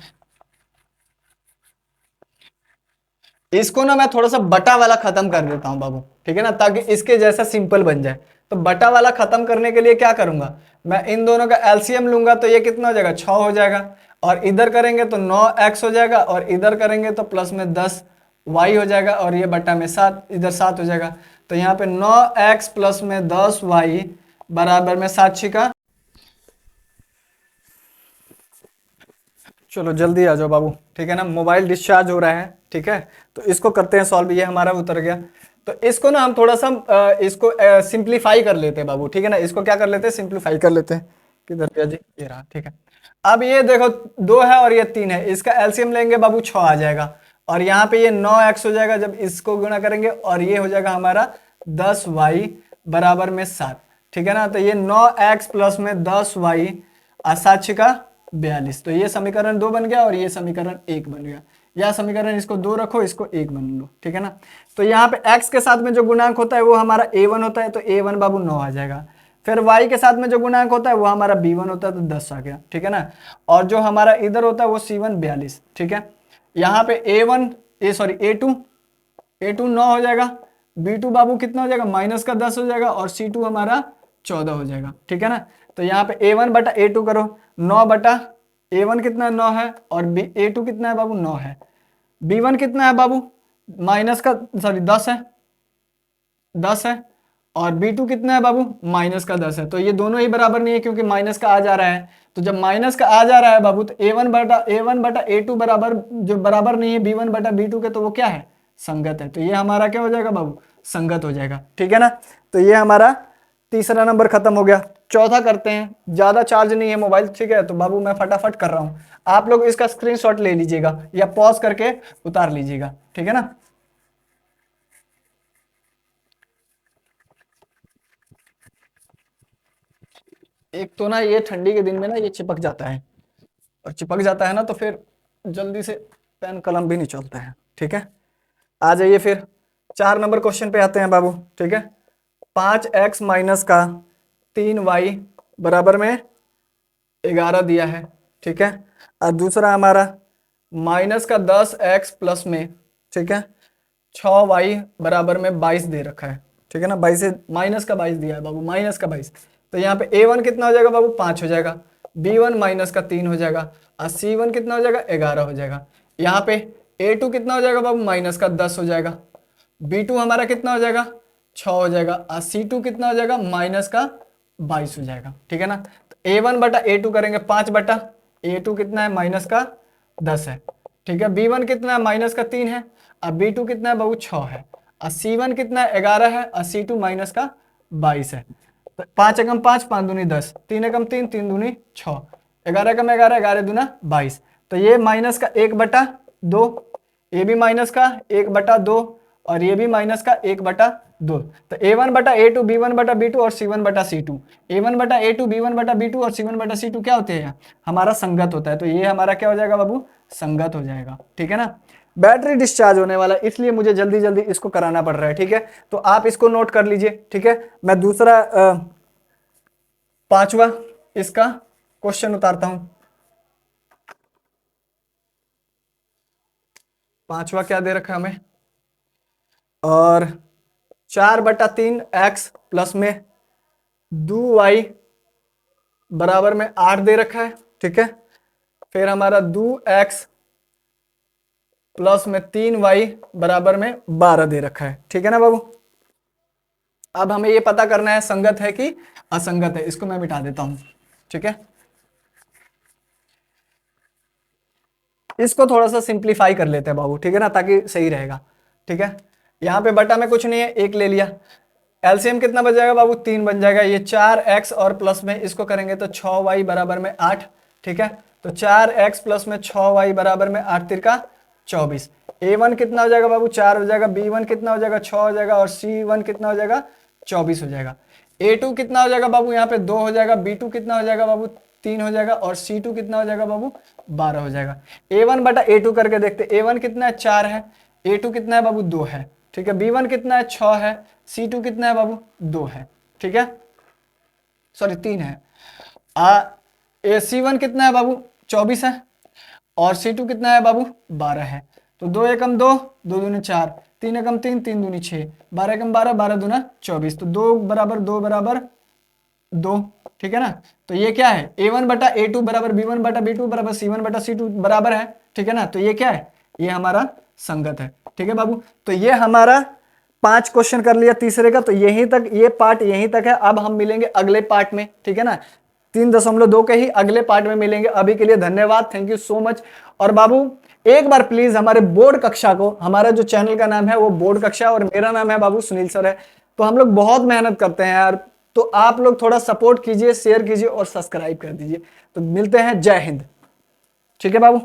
इसको ना मैं थोड़ा सा बटा वाला खत्म कर देता हूं बाबू, ठीक है ना, ताकि इसके जैसा सिंपल बन जाए। तो बटा वाला खत्म करने के लिए क्या करूंगा, मैं इन दोनों का एलसीएम लूंगा, तो ये कितना हो जाएगा, 6 हो जाएगा, और इधर करेंगे तो 9x हो जाएगा, और इधर करेंगे तो प्लस में 10y हो जाएगा, और ये बटा में 7, इधर 7 हो जाएगा। तो यहाँ पे 9x प्लस में 10y बराबर में 7 छिका। चलो जल्दी आ जाओ बाबू, ठीक है ना, मोबाइल डिस्चार्ज हो रहा है, ठीक है। तो इसको करते हैं सॉल्व, ये हमारा उतर गया। तो इसको ना हम थोड़ा सा इसको सिंप्लीफाई कर लेते हैं बाबू, ठीक है ना। इसको क्या कर लेते हैं, सिंप्लीफाई कर लेते हैं। किधर गया जी, ये रहा, ठीक है। अब ये देखो 2 है और ये 3 है, इसका एलसीएम लेंगे बाबू 6 आ जाएगा, और यहाँ पे ये 9x हो जाएगा जब इसको गुणा करेंगे, और ये हो जाएगा हमारा 10y बराबर में 7, ठीक है ना। तो ये 9x प्लस में 10y 7 का 42, तो ये समीकरण 2 बन गया, और ये समीकरण 1 बन गया। या समीकरण इसको 2 रखो, इसको 1 बन लो, ठीक है ना। तो यहाँ पे x के साथ में जो गुणांक होता है वो हमारा a1 होता है, तो a1 बाबू 9 आ जाएगा। फिर y के साथ में जो गुणांक होता है वो हमारा b1 होता है, तो 10 आ गया, ठीक है ना। और जो हमारा इधर होता है वो c1 42, ठीक है। यहाँ पे a2 9 हो जाएगा, b2 बाबू कितना हो जाएगा, -10 हो जाएगा, और c2 हमारा 14 हो जाएगा, ठीक है ना। तो यहाँ पे a1 बटा a2 करो, 9 बटा a1 कितना है, 9 है, और a2 कितना है बाबू, 9 है। b1 कितना है बाबू, 10 है, 10 है, और b2 कितना है बाबू, -10 है। तो ये दोनों ही बराबर नहीं है, क्योंकि माइनस का आ जा रहा है। तो जब माइनस का आ जा रहा है बाबू, तो a1 बटा a2 बराबर, जो बराबर नहीं है b1 बटा b2 के, तो वो क्या है, संगत है। तो ये हमारा क्या हो जाएगा बाबू, संगत हो जाएगा, ठीक है ना। तो ये हमारा तीसरा नंबर खत्म हो गया। चौथा करते हैं, ज्यादा चार्ज नहीं है मोबाइल, ठीक है, तो बाबू मैं फटाफट कर रहा हूं, आप लोग इसका स्क्रीनशॉट ले लीजिएगा या पॉज करके उतार लीजिएगा, ठीक है ना। एक तो ना ये ठंडी के दिन में ना ये चिपक जाता है, और चिपक जाता है ना तो फिर जल्दी से पेन कलम भी नहीं चलता है, ठीक है। आ जाइए फिर 4 नंबर क्वेश्चन पे आते हैं बाबू, ठीक है। 5x माइनस का 3y बराबर में 11 दिया है, ठीक है। और दूसरा हमारा माइनस का 10x प्लस में, ठीक है, 6y बराबर में 22 दे रखा है, ठीक है ना। 22 से माइनस का 22 दिया है बाबू, माइनस का 22। तो यहाँ पे a1 कितना हो जाएगा बाबू, 5 हो जाएगा, b1 माइनस का 3 हो जाएगा, और c1 कितना हो जाएगा, 11 हो जाएगा। यहाँ पे a2 कितना हो जाएगा बाबू, माइनस का 10 हो जाएगा, b2 हमारा कितना हो जाएगा, 6 हो जाएगा, और c2 कितना हो जाएगा, माइनस का 22 हो जाएगा, ठीक है ना। तो a1 बटा a2 करेंगे 5 बटा a2 कितना है, माइनस का 10 है, ठीक है। b1 कितना है, माइनस का 3 है, और b2 कितना है बाबू, 6 है, और c1 कितना है, 11 है, और c2 माइनस का 22 है। तो 5 एकम 5, 5 दूनी 10, 3 एकम 3, 3 दूनी 6, 11 एकम 11, 11 दूना 22। तो ये माइनस का 1/2, ये भी माइनस का 1/2, और ये भी माइनस का 1/2। तो a1 बटा a2, b1 बटा b2 और c1 बटा c2, a1 बटा a2, b1 बटा b2 और c1 बटा c2 क्या होते हैं, हमारा संगत होता है। तो ये हमारा क्या हो जाएगा बाबू, संगत हो जाएगा, ठीक है ना। बैटरी डिस्चार्ज होने वाला, इसलिए मुझे जल्दी जल्दी इसको कराना पड़ रहा है, ठीक है। तो आप इसको नोट कर लीजिए, ठीक है। मैं दूसरा 5वां इसका क्वेश्चन उतारता हूं। 5वां क्या दे रखा है हमें, और 4/3x प्लस में 2y बराबर में 8 दे रखा है, ठीक है। फिर हमारा 2x प्लस में 3y बराबर में 12 दे रखा है, ठीक है ना बाबू। अब हमें ये पता करना है संगत है कि असंगत है, इसको मैं मिटा देता हूं, ठीक है। इसको थोड़ा सा सिंप्लीफाई कर लेते हैं बाबू, ठीक है ना, ताकि सही रहेगा, ठीक है। यहाँ पे बटा में कुछ नहीं है, एक ले लिया, एलसीएम कितना बन जाएगा बाबू, 3 बन जाएगा। ये 4x और प्लस में इसको करेंगे तो 6y बराबर में 8, ठीक है। तो 4x प्लस में 6y बराबर में 8 तिरका 24। a1 कितना हो जाएगा बाबू, 4 हो जाएगा, b1 कितना हो जाएगा, 6 हो जाएगा, और c1 कितना हो जाएगा, 24 हो जाएगा। a2 कितना हो जाएगा बाबू, यहाँ पे 2 हो जाएगा, b2 कितना हो जाएगा बाबू, 3 हो जाएगा, और c2 कितना हो जाएगा बाबू, 12 हो जाएगा। a1 बटा a2 करके देखते, a1 कितना है, 4 है, a2 कितना है बाबू, 2 है, ठीक है। b1 कितना है, 6 है, c2 कितना है बाबू, 2 है, ठीक है, सॉरी 3 है। c1 कितना है बाबू, 24 है, और c2 कितना है बाबू, 12 है। तो 2 एकम 2, 2 दूनी 4, 3 एकम 3, 3 दूनी 6, 12 एकम 12, 12 दूना 24। तो 2 बराबर 2 बराबर 2, ठीक है ना। तो ये क्या है, a1 बटा a2 बराबर b1 बटा b2 बराबर c1 बटा c2 बराबर है, ठीक है ना। तो ये क्या है, ये हमारा संगत है, ठीक है बाबू। तो ये हमारा 5 क्वेश्चन कर लिया तीसरे का, तो यहीं तक, ये पार्ट यहीं तक है। अब हम मिलेंगे अगले पार्ट में, ठीक है ना, 3.2 के ही अगले पार्ट में मिलेंगे। अभी के लिए धन्यवाद, थैंक यू सो मच। और बाबू एक बार प्लीज हमारे बोर्ड कक्षा को, हमारा जो चैनल का नाम है वो बोर्ड कक्षा, और मेरा नाम है बाबू सुनील सर है। तो हम लोग बहुत मेहनत करते हैं यार, तो आप लोग थोड़ा सपोर्ट कीजिए, शेयर कीजिए और सब्सक्राइब कर दीजिए। तो मिलते हैं, जय हिंद, ठीक है बाबू।